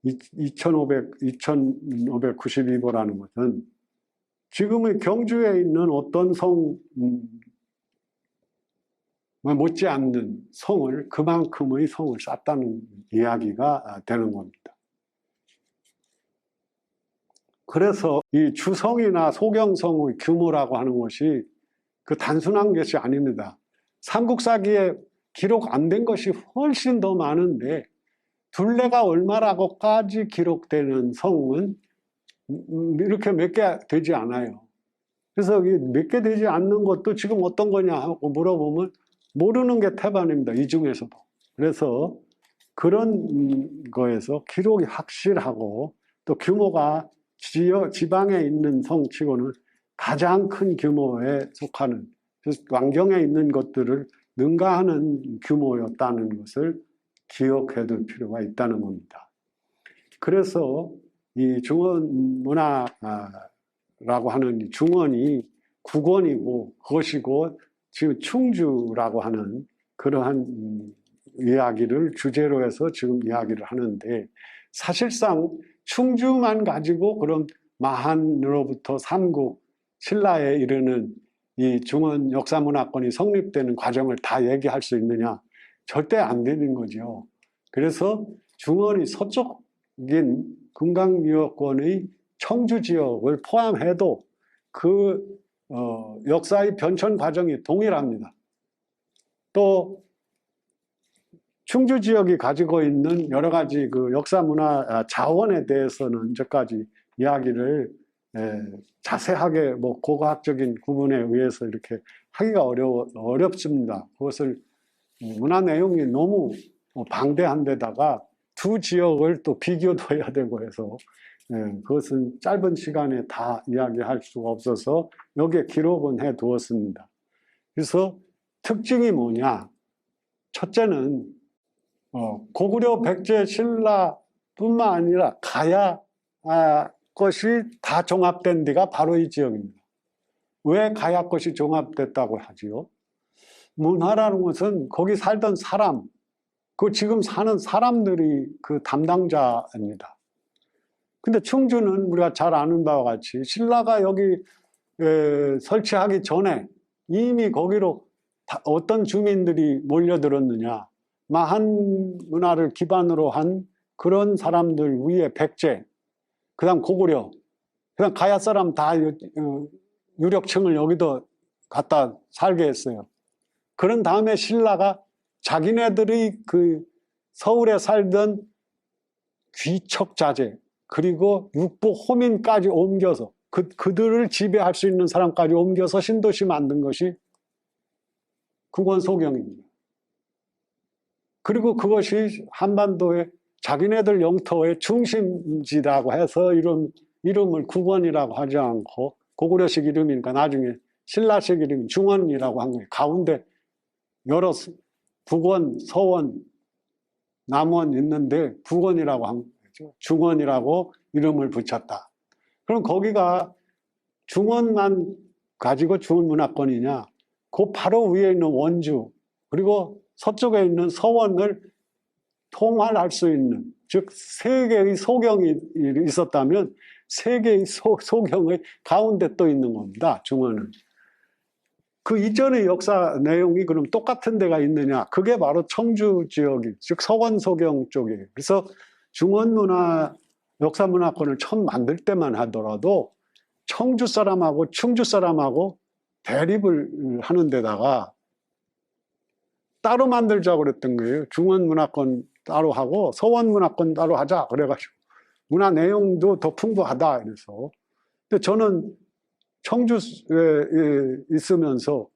2,592보라는 것은 지금의 경주에 있는 어떤 성 못지않는 성을 그만큼의 성을 쌓았다는 이야기가 되는 겁니다. 그래서 이 주성이나 소경성의 규모라고 하는 것이 그 단순한 것이 아닙니다. 삼국사기에 기록 안 된 것이 훨씬 더 많은데 둘레가 얼마라고까지 기록되는 성은 이렇게 몇 개 되지 않아요. 그래서 몇 개 되지 않는 것도 지금 어떤 거냐 하고 물어보면 모르는 게 태반입니다. 이 중에서도. 그래서 그런 거에서 기록이 확실하고 또 규모가 지방에 있는 성치고는 가장 큰 규모에 속하는, 왕경에 있는 것들을 능가하는 규모였다는 것을 기억해 둘 필요가 있다는 겁니다. 그래서 이 중원문화라고 하는 중원이 국원이고 그것이고 지금 충주라고 하는 그러한 이야기를 주제로 해서 지금 이야기를 하는데, 사실상 충주만 가지고 그런 마한으로부터 삼국, 신라에 이르는 이 중원 역사문화권이 성립되는 과정을 다 얘기할 수 있느냐? 절대 안 되는 거죠. 그래서 중원이 서쪽인 금강유역권의 청주 지역을 포함해도 그 역사의 변천 과정이 동일합니다. 또 충주 지역이 가지고 있는 여러 가지 그 역사문화 자원에 대해서는 이제까지 이야기를 자세하게 뭐 고고학적인 구분에 의해서 이렇게 하기가 어렵습니다. 그것을 문화 내용이 너무 방대한 데다가 두 지역을 또 비교도 해야 되고 해서 그것은 짧은 시간에 다 이야기할 수가 없어서 여기에 기록은 해 두었습니다. 그래서 특징이 뭐냐? 첫째는 고구려 백제 신라뿐만 아니라 가야 것이 다 종합된 데가 바로 이 지역입니다. 왜 가야 것이 종합됐다고 하지요? 문화라는 것은 거기 살던 사람, 그 지금 사는 사람들이 그 담당자입니다. 근데 충주는 우리가 잘 아는 바와 같이 신라가 여기 설치하기 전에 이미 거기로 어떤 주민들이 몰려들었느냐, 마한 문화를 기반으로 한 그런 사람들 위에 백제, 그 다음 고구려, 그 다음 가야 사람 다 유력층을 여기도 갖다 살게 했어요. 그런 다음에 신라가 자기네들이 그 서울에 살던 귀척자재, 그리고 육부 호민까지 옮겨서 그들을 지배할 수 있는 사람까지 옮겨서 신도시 만든 것이 국원소경입니다. 그리고 그것이 한반도의 자기네들 영토의 중심지라고 해서 이름을 국원이라고 하지 않고 고구려식 이름이니까 나중에 신라식 이름이 중원이라고 한 거예요. 가운데 여러 북원, 서원, 남원 있는데 북원이라고 한 거죠. 중원이라고 이름을 붙였다. 그럼 거기가 중원만 가지고 중원문화권이냐? 그 바로 위에 있는 원주, 그리고 서쪽에 있는 서원을 통할할 수 있는, 즉 세 개의 소경이 있었다면 세 개의 소경의 가운데 또 있는 겁니다. 중원은. 그 이전의 역사 내용이 그럼 똑같은 데가 있느냐? 그게 바로 청주 지역이, 즉 서원소경 쪽이에요. 그래서 중원문화, 역사문화권을 처음 만들 때만 하더라도 청주 사람하고 충주 사람하고 대립을 하는 데다가 따로 만들자고 그랬던 거예요. 중원문화권 따로 하고 서원문화권 따로 하자 그래가지고 문화 내용도 더 풍부하다 이래서. 근데 저는 청주에 있으면서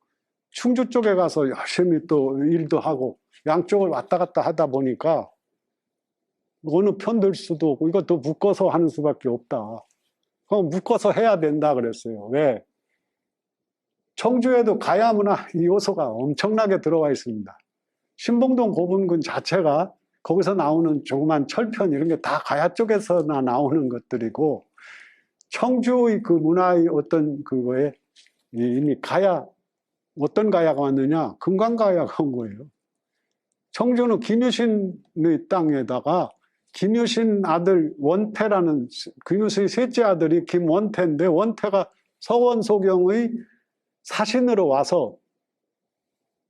충주 쪽에 가서 열심히 또 일도 하고 양쪽을 왔다 갔다 하다 보니까 어느 편 들 수도 없고 이것도 묶어서 하는 수밖에 없다. 그럼 묶어서 해야 된다 그랬어요. 왜? 청주에도 가야 문화 요소가 엄청나게 들어와 있습니다. 신봉동 고분군 자체가 거기서 나오는 조그만 철편 이런 게 다 가야 쪽에서나 나오는 것들이고, 청주의 그 문화의 어떤 그거에 이미 가야, 어떤 가야가 왔느냐? 금강가야가 온 거예요. 청주는 김유신의 땅에다가 김유신 아들 원태라는, 김유신의 셋째 아들이 김원태인데, 원태가 서원소경의 사신으로 와서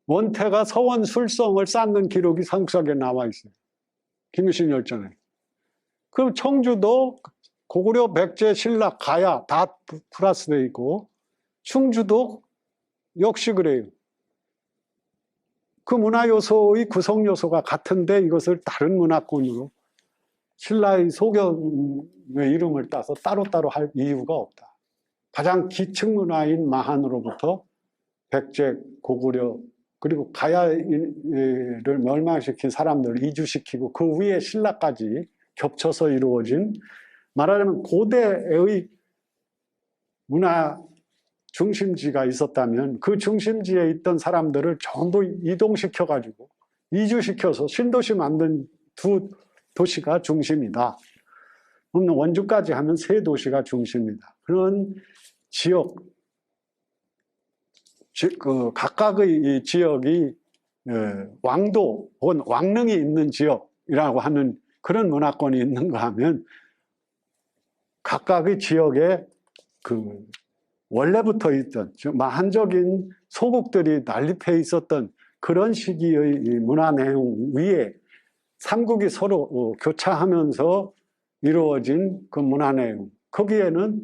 원태가 서원 술성을 쌓는 기록이 삼국사기에 나와 있어요. 김유신 열전에. 그럼 청주도 고구려, 백제, 신라, 가야 다 플러스되어 있고, 충주도 역시 그래요. 그 문화 요소의 구성 요소가 같은데 이것을 다른 문화권으로 신라의 소경의 이름을 따서 따로따로 할 이유가 없다. 가장 기층 문화인 마한으로부터 백제, 고구려, 그리고 가야를 멸망시킨 사람들을 이주시키고 그 위에 신라까지 겹쳐서 이루어진, 말하자면 고대의 문화 중심지가 있었다면 그 중심지에 있던 사람들을 전부 이동시켜가지고 이주시켜서 신도시 만든 두 도시가 중심이다. 그러면 원주까지 하면 세 도시가 중심이다. 그런 지역, 그 각각의 이 지역이 왕도 혹은 왕릉이 있는 지역이라고 하는 그런 문화권이 있는가 하면 각각의 지역에 그 원래부터 있던 마한적인 소국들이 난립해 있었던 그런 시기의 문화 내용 위에 삼국이 서로 교차하면서 이루어진 그 문화 내용, 거기에는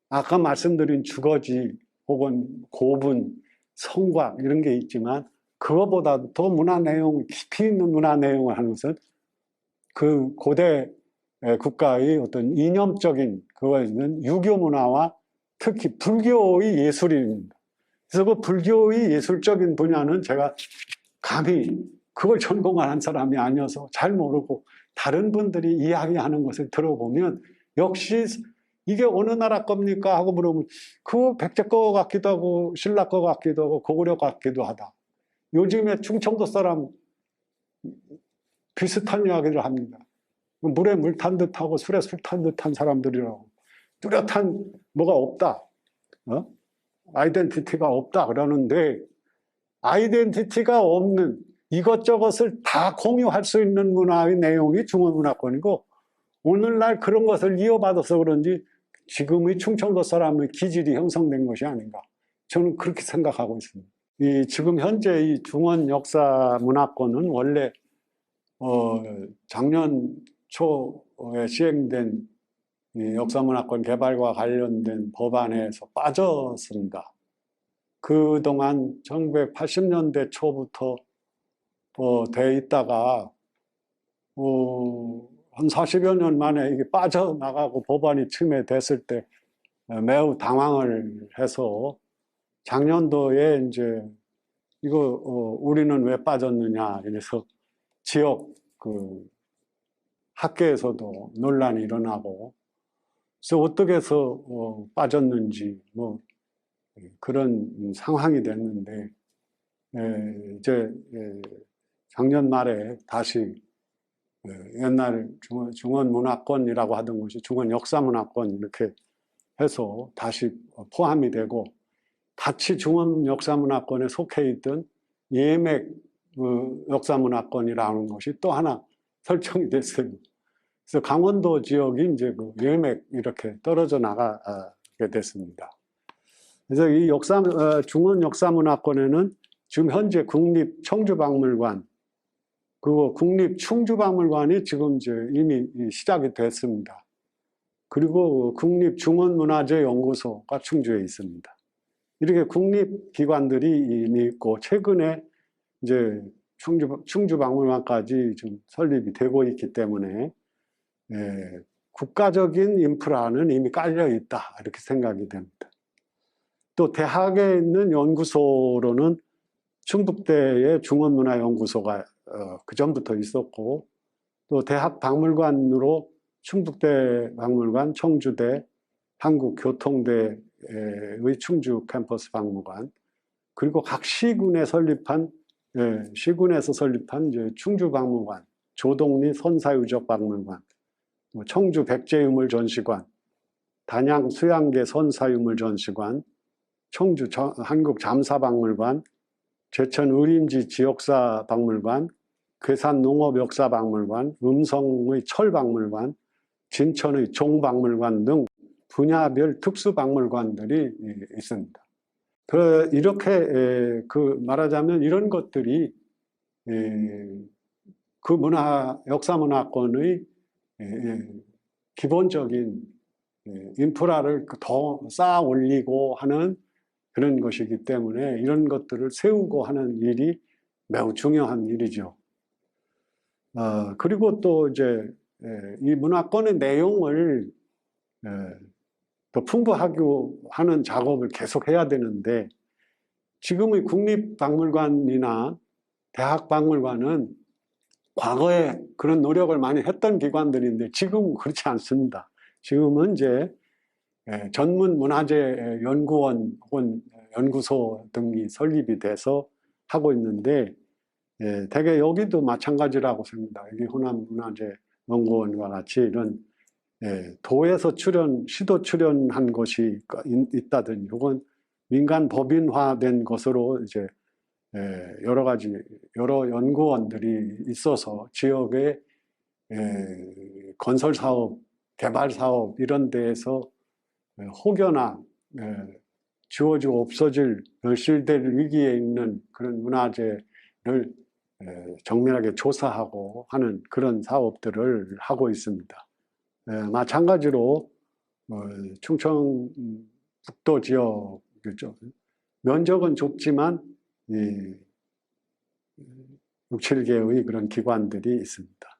아까 말씀드린 주거지 혹은 고분, 성곽 이런 게 있지만 그거보다도 더 문화 내용, 깊이 있는 문화 내용을 하는 것은 그 고대 국가의 어떤 이념적인 그거에 있는 유교 문화와 특히 불교의 예술입니다. 그래서 그 불교의 예술적인 분야는 제가 감히 그걸 전공한 사람이 아니어서 잘 모르고 다른 분들이 이야기하는 것을 들어보면 역시 이게 어느 나라 겁니까? 하고 물으면 그 백제 거 같기도 하고 신라 거 같기도 하고 고구려 같기도 하다. 요즘에 충청도 사람 비슷한 이야기를 합니다. 물에 물 탄 듯하고 술에 술 탄 듯한 사람들이라고. 뚜렷한 뭐가 없다. 아이덴티티가 없다 그러는데, 아이덴티티가 없는 이것저것을 다 공유할 수 있는 문화의 내용이 중원문화권이고, 오늘날 그런 것을 이어받아서 그런지 지금의 충청도 사람의 기질이 형성된 것이 아닌가. 저는 그렇게 생각하고 있습니다. 지금 현재 이 중원역사문화권은 원래 작년 초에 시행된 이 역사문화권 개발과 관련된 법안에서 빠졌습니다. 그동안 1980년대 초부터 돼 있다가 한 40여 년 만에 이게 빠져나가고 법안이 침해됐을 때 매우 당황을 해서 작년도에 이제 이거 우리는 왜 빠졌느냐 이래서 지역 학계에서도 논란이 일어나고, 그래서 어떻게 해서 빠졌는지 뭐 그런 상황이 됐는데, 이제 작년 말에 다시 옛날 중원문화권이라고 하던 것이 중원역사문화권 이렇게 해서 다시 포함이 되고, 같이 중원역사문화권에 속해 있던 예맥 역사문화권이라는 것이 또 하나 설정이 됐어요. 그래서 강원도 지역이 이제 예맥 이렇게 떨어져 나가게 됐습니다. 그래서 이 중원역사문화권에는 지금 현재 국립청주박물관, 그리고 국립충주박물관이 지금 이제 이미 시작이 됐습니다. 그리고 국립중원문화재연구소가 충주에 있습니다. 이렇게 국립기관들이 이미 있고, 최근에 이제 충주박물관까지 좀 설립이 되고 있기 때문에 국가적인 인프라는 이미 깔려 있다 이렇게 생각이 됩니다. 또 대학에 있는 연구소로는 충북대의 중원문화연구소가 그 전부터 있었고, 또 대학 박물관으로 충북대 박물관, 청주대, 한국교통대의 충주 캠퍼스 박물관, 그리고 각 시군에서 설립한 이제 충주 박물관, 조동리 선사유적 박물관, 청주 백제유물 전시관, 단양 수양계 선사유물 전시관, 청주 한국 잠사박물관, 제천 의림지 지역사 박물관, 괴산 농업역사 박물관, 음성의 철박물관, 진천의 종박물관 등 분야별 특수박물관들이 있습니다. 이렇게 말하자면 이런 것들이 그 역사문화권의 기본적인 인프라를 더 쌓아 올리고 하는 그런 것이기 때문에, 이런 것들을 세우고 하는 일이 매우 중요한 일이죠. 그리고 또 이제 이 문화권의 내용을 더 풍부하게 하는 작업을 계속 해야 되는데, 지금의 국립박물관이나 대학박물관은 과거에 그런 노력을 많이 했던 기관들인데 지금은 그렇지 않습니다. 지금은 이제 전문문화재 연구원 혹은 연구소 등이 설립이 돼서 하고 있는데, 대개 여기도 마찬가지라고 생각합니다. 여기 호남문화재연구원과 같이 이런 도에서 시도 출연한 것이 있다든지, 혹은 민간 법인화된 것으로 이제 여러 연구원들이 있어서 지역의 건설 사업, 개발 사업 이런 데에서 혹여나 지워지고 없어질 멸실될 위기에 있는 그런 문화재를 정밀하게 조사하고 하는 그런 사업들을 하고 있습니다. 마찬가지로 충청북도 지역이죠. 면적은 좁지만 6, 7개의 그런 기관들이 있습니다.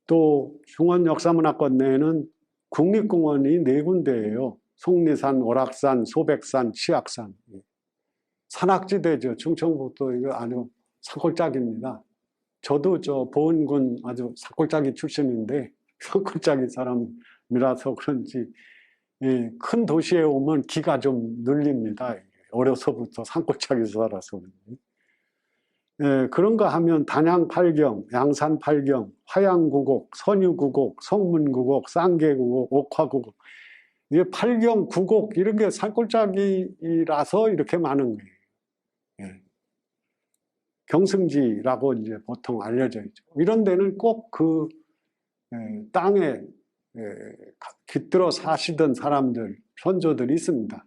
또 중원역사문화권 내에는 국립공원이 4군데예요. 속리산, 오락산, 소백산, 치악산. 산악지대죠. 충청북도 이거 아주 산골짜기입니다. 저도 보은군 아주 산골짜기 출신인데, 산골짜기 사람이라서 그런지 큰 도시에 오면 기가 좀 눌립니다. 어려서부터 산골짜기에서 살아서. 그런 거 하면 단양팔경, 양산팔경, 화양구곡, 선유구곡, 성문구곡, 쌍계구곡, 옥화구곡, 이게 팔경, 구곡 이런 게 산골짜기라서 이렇게 많은 거예요. 예. 경승지라고 이제 보통 알려져 있죠. 이런 데는 꼭 그 땅에 깃들어 사시던 사람들, 선조들이 있습니다.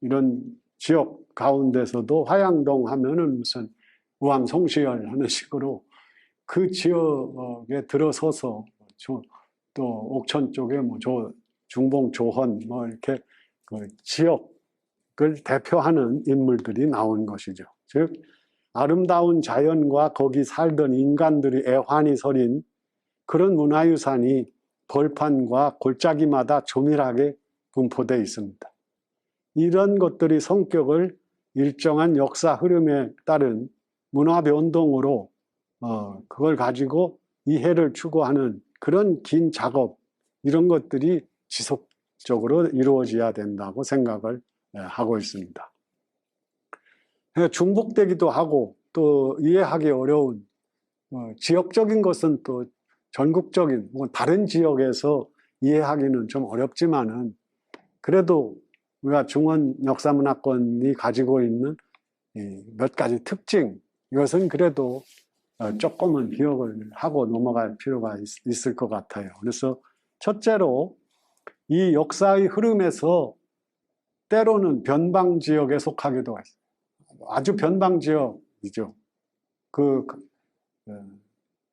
이런 지역 가운데서도 화양동 하면은 무슨 우암송시열 하는 식으로 그 지역에 들어서서 또 옥천 쪽에 뭐 중봉 조헌 뭐 이렇게 그 지역을 대표하는 인물들이 나온 것이죠. 즉 아름다운 자연과 거기 살던 인간들이 애환이 서린 그런 문화유산이 벌판과 골짜기마다 조밀하게 분포되어 있습니다. 이런 것들이 성격을 일정한 역사 흐름에 따른 문화 변동으로 그걸 가지고 이해를 추구하는 그런 긴 작업, 이런 것들이 지속적으로 이루어져야 된다고 생각을 하고 있습니다. 중복되기도 하고 또 이해하기 어려운 지역적인 것은 또 전국적인 다른 지역에서 이해하기는 좀 어렵지만은 그래도 우리가 중원역사문화권이 가지고 있는 몇 가지 특징, 이것은 그래도 조금은 기억을 하고 넘어갈 필요가 있을 것 같아요. 그래서 첫째로 이 역사의 흐름에서 때로는 변방지역에 속하기도 했어요. 아주 변방지역이죠.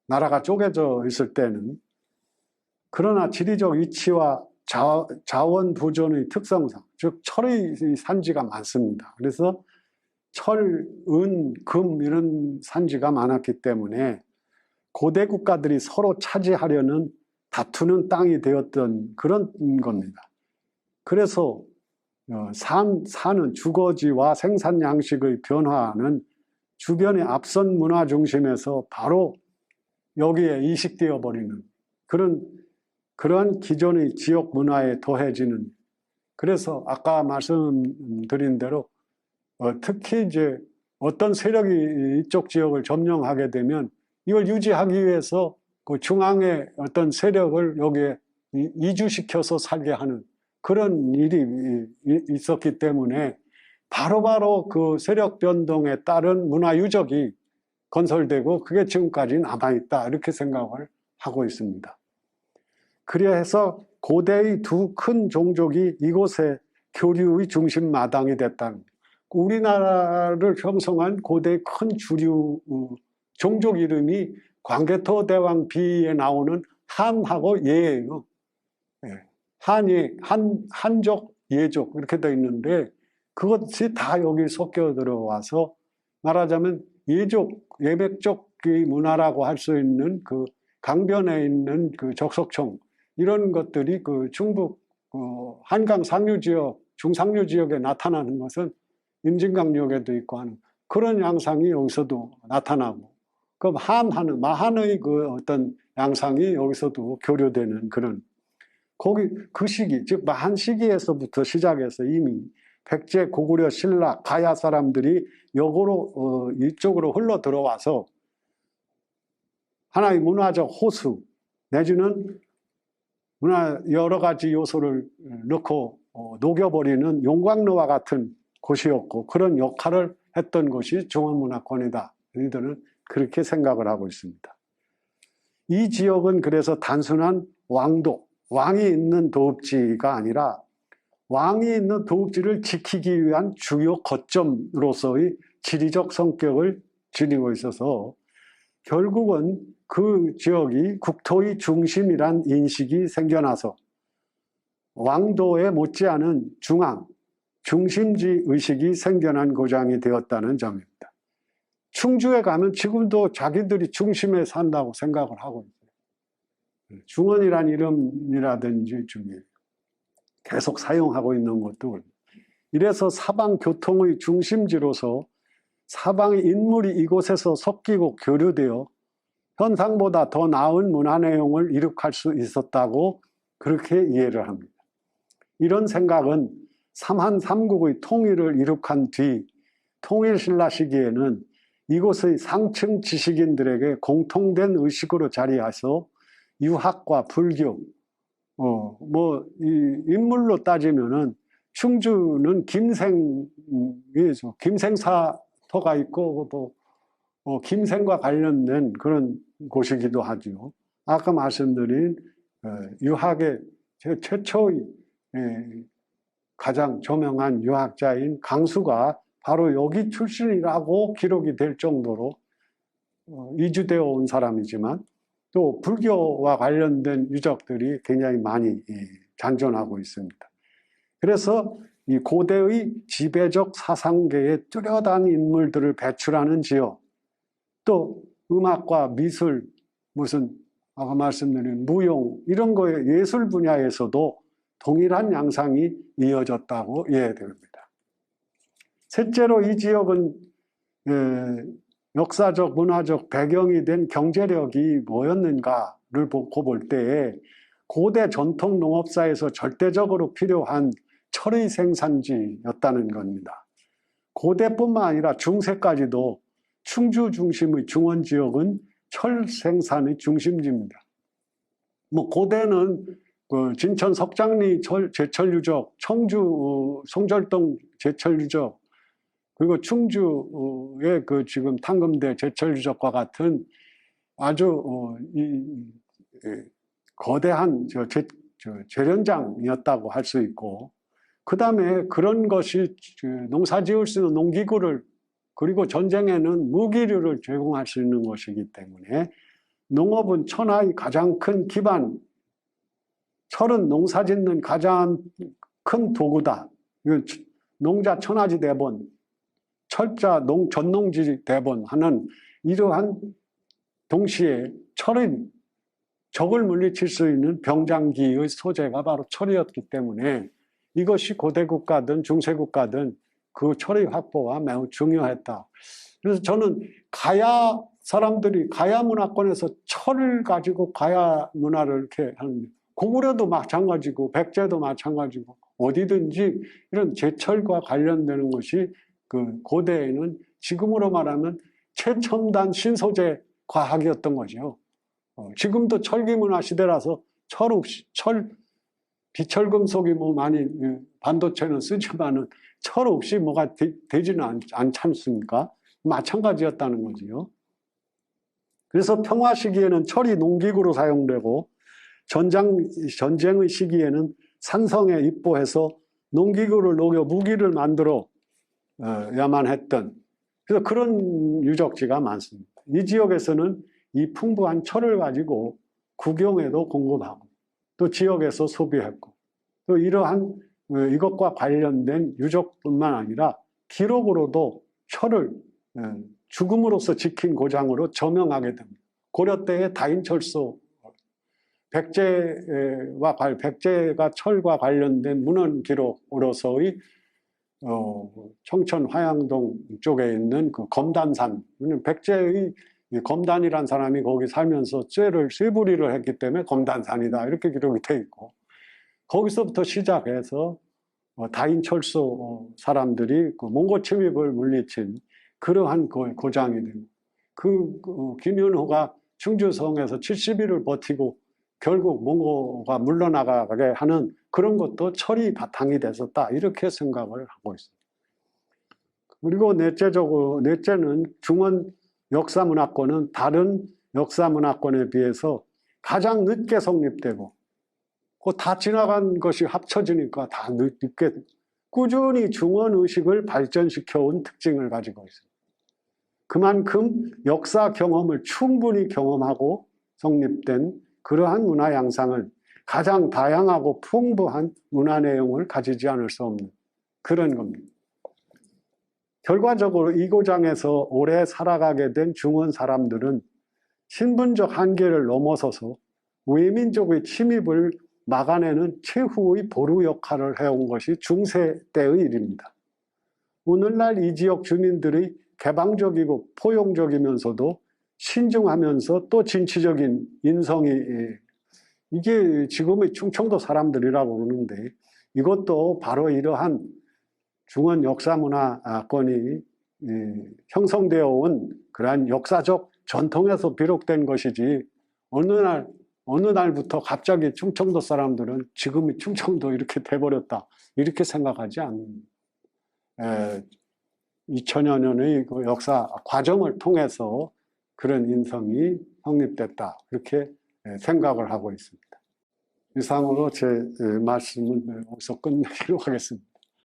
나라가 쪼개져 있을 때는. 그러나 지리적 위치와 자원 보존의 특성상, 즉 철의 산지가 많습니다. 그래서 철, 은, 금 이런 산지가 많았기 때문에 고대 국가들이 서로 차지하려는 다투는 땅이 되었던 그런 겁니다. 그래서 사는 주거지와 생산 양식의 변화는 주변의 앞선 문화 중심에서 바로 여기에 이식되어 버리는 그런 기존의 지역 문화에 더해지는, 그래서 아까 말씀드린 대로 특히 이제 어떤 세력이 이쪽 지역을 점령하게 되면 이걸 유지하기 위해서 그 중앙의 어떤 세력을 여기에 이주시켜서 살게 하는 그런 일이 있었기 때문에 바로바로 그 세력 변동에 따른 문화 유적이 건설되고 그게 지금까지 남아있다, 이렇게 생각을 하고 있습니다. 그래서 고대의 두 큰 종족이 이곳에 교류의 중심 마당이 됐다는, 우리나라를 형성한 고대의 큰 주류 종족 이름이 광개토 대왕 비에 나오는 한하고 예예요. 한족, 예족 이렇게 되어 있는데 그것이 다 여기 섞여 들어와서 말하자면 예백족의 문화라고 할 수 있는 그 강변에 있는 그 적석청, 이런 것들이 그 충북 한강 상류 지역, 중상류 지역에 나타나는 것은 임진강역에도 있고 하는 그런 양상이 여기서도 나타나고, 그럼 마한의 그 어떤 양상이 여기서도 교류되는 그런, 거기 그 시기, 즉 마한 시기에서부터 시작해서 이미 백제, 고구려, 신라, 가야 사람들이 역으로 이쪽으로 흘러 들어와서 하나의 문화적 호수 내지는 문화 여러 가지 요소를 넣고 녹여버리는 용광로와 같은 곳이었고, 그런 역할을 했던 곳이 중원문화권이다. 저희들은 그렇게 생각을 하고 있습니다. 이 지역은 그래서 단순한 왕도, 왕이 있는 도읍지가 아니라 왕이 있는 도읍지를 지키기 위한 주요 거점으로서의 지리적 성격을 지니고 있어서 결국은 그 지역이 국토의 중심이란 인식이 생겨나서 왕도에 못지않은 중심지 의식이 생겨난 고장이 되었다는 점입니다. 충주에 가면 지금도 자기들이 중심에 산다고 생각을 하고 있어요. 중원이란 이름이라든지 중에 계속 사용하고 있는 것도, 이래서 사방 교통의 중심지로서 사방의 인물이 이곳에서 섞이고 교류되어 현상보다 더 나은 문화 내용을 이룩할 수 있었다고 그렇게 이해를 합니다. 이런 생각은 삼한 삼국의 통일을 이룩한 뒤 통일신라 시기에는 이곳의 상층 지식인들에게 공통된 의식으로 자리해서 유학과 불교, 인물로 따지면은 충주는 김생사터가 있고 또 김생과 관련된 그런 곳이기도 하죠. 아까 말씀드린 유학의 최초의 가장 저명한 유학자인 강수가 바로 여기 출신이라고 기록이 될 정도로 이주되어 온 사람이지만 또 불교와 관련된 유적들이 굉장히 많이 잔존하고 있습니다. 그래서 이 고대의 지배적 사상계의 뚜렷한 인물들을 배출하는 지역, 또 음악과 미술, 무슨 아까 말씀드린 무용 이런 거에 예술 분야에서도 동일한 양상이 이어졌다고 이해됩니다. 셋째로 이 지역은 역사적, 문화적 배경이 된 경제력이 뭐였는가를 보고 볼 때에 고대 전통 농업사에서 절대적으로 필요한 철의 생산지였다는 겁니다. 고대뿐만 아니라 중세까지도 충주 중심의 중원 지역은 철 생산의 중심지입니다. 고대는 진천 석장리 제철 유적, 청주 송절동 제철 유적, 그리고 충주의 지금 탕금대 제철 유적과 같은 아주 거대한 재련장이었다고 할 수 있고, 그 다음에 그런 것이 농사 지을 수 있는 농기구를, 그리고 전쟁에는 무기류를 제공할 수 있는 것이기 때문에 농업은 천하의 가장 큰 기반, 철은 농사 짓는 가장 큰 도구다. 농자 천하지 대본, 철자 전농지 대본 하는 이러한 동시에 철은 적을 물리칠 수 있는 병장기의 소재가 바로 철이었기 때문에 이것이 고대 국가든 중세 국가든 그 철의 확보가 매우 중요했다. 그래서 저는 가야 사람들이 가야 문화권에서 철을 가지고 가야 문화를 이렇게 하는, 고구려도 마찬가지고 백제도 마찬가지고 어디든지 이런 제철과 관련되는 것이 그 고대에는 지금으로 말하면 최첨단 신소재 과학이었던 거죠. 지금도 철기문화 시대라서 비철금속이 많이 반도체는 쓰지만은 철 없이 뭐가 되지는 않지 않습니까? 마찬가지였다는 거지요. 그래서 평화 시기에는 철이 농기구로 사용되고 전쟁의 시기에는 산성에 입보해서 농기구를 녹여 무기를 만들어 야만 했던, 그래서 그런 유적지가 많습니다. 이 지역에서는 이 풍부한 철을 가지고 국영에도 공급하고 또 지역에서 소비했고, 또 이러한 이것과 관련된 유적뿐만 아니라 기록으로도 철을 죽음으로써 지킨 고장으로 저명하게 됩니다. 고려 때의 다인철소, 백제가 철과 관련된 문헌 기록으로서의 청천 화양동 쪽에 있는 그 검단산, 백제의 검단이란 사람이 거기 살면서 쇠부리를 했기 때문에 검단산이다 이렇게 기록이 돼 있고, 거기서부터 시작해서 다인철소 사람들이 그 몽고 침입을 물리친 그러한 고장이 되고, 김윤호가 충주성에서 70일을 버티고 결국 몽고가 물러나가게 하는 그런 것도 철이 바탕이 됐었다 이렇게 생각을 하고 있습니다. 그리고 넷째는 중원 역사문화권은 다른 역사문화권에 비해서 가장 늦게 성립되고 다 지나간 것이 합쳐지니까 다 늦게 꾸준히 중원의식을 발전시켜온 특징을 가지고 있습니다. 그만큼 역사 경험을 충분히 경험하고 성립된 그러한 문화 양상은 가장 다양하고 풍부한 문화 내용을 가지지 않을 수 없는 그런 겁니다. 결과적으로 이 고장에서 오래 살아가게 된 중원 사람들은 신분적 한계를 넘어서서 외민족의 침입을 막아내는 최후의 보루 역할을 해온 것이 중세 때의 일입니다. 오늘날 이 지역 주민들의 개방적이고 포용적이면서도 신중하면서 또 진취적인 인성이, 이게 지금의 충청도 사람들이라고 그러는데 이것도 바로 이러한 중원 역사문화권이 형성되어 온 그러한 역사적 전통에서 비롯된 것이지 어느 날부터 갑자기 충청도 사람들은 지금의 충청도 이렇게 돼버렸다 이렇게 생각하지 않는 2000여 년의 그 역사 과정을 통해서 그런 인성이 확립됐다 그렇게 생각을 하고 있습니다. 이상으로 제 말씀을 여기서 끝내도록 하겠습니다.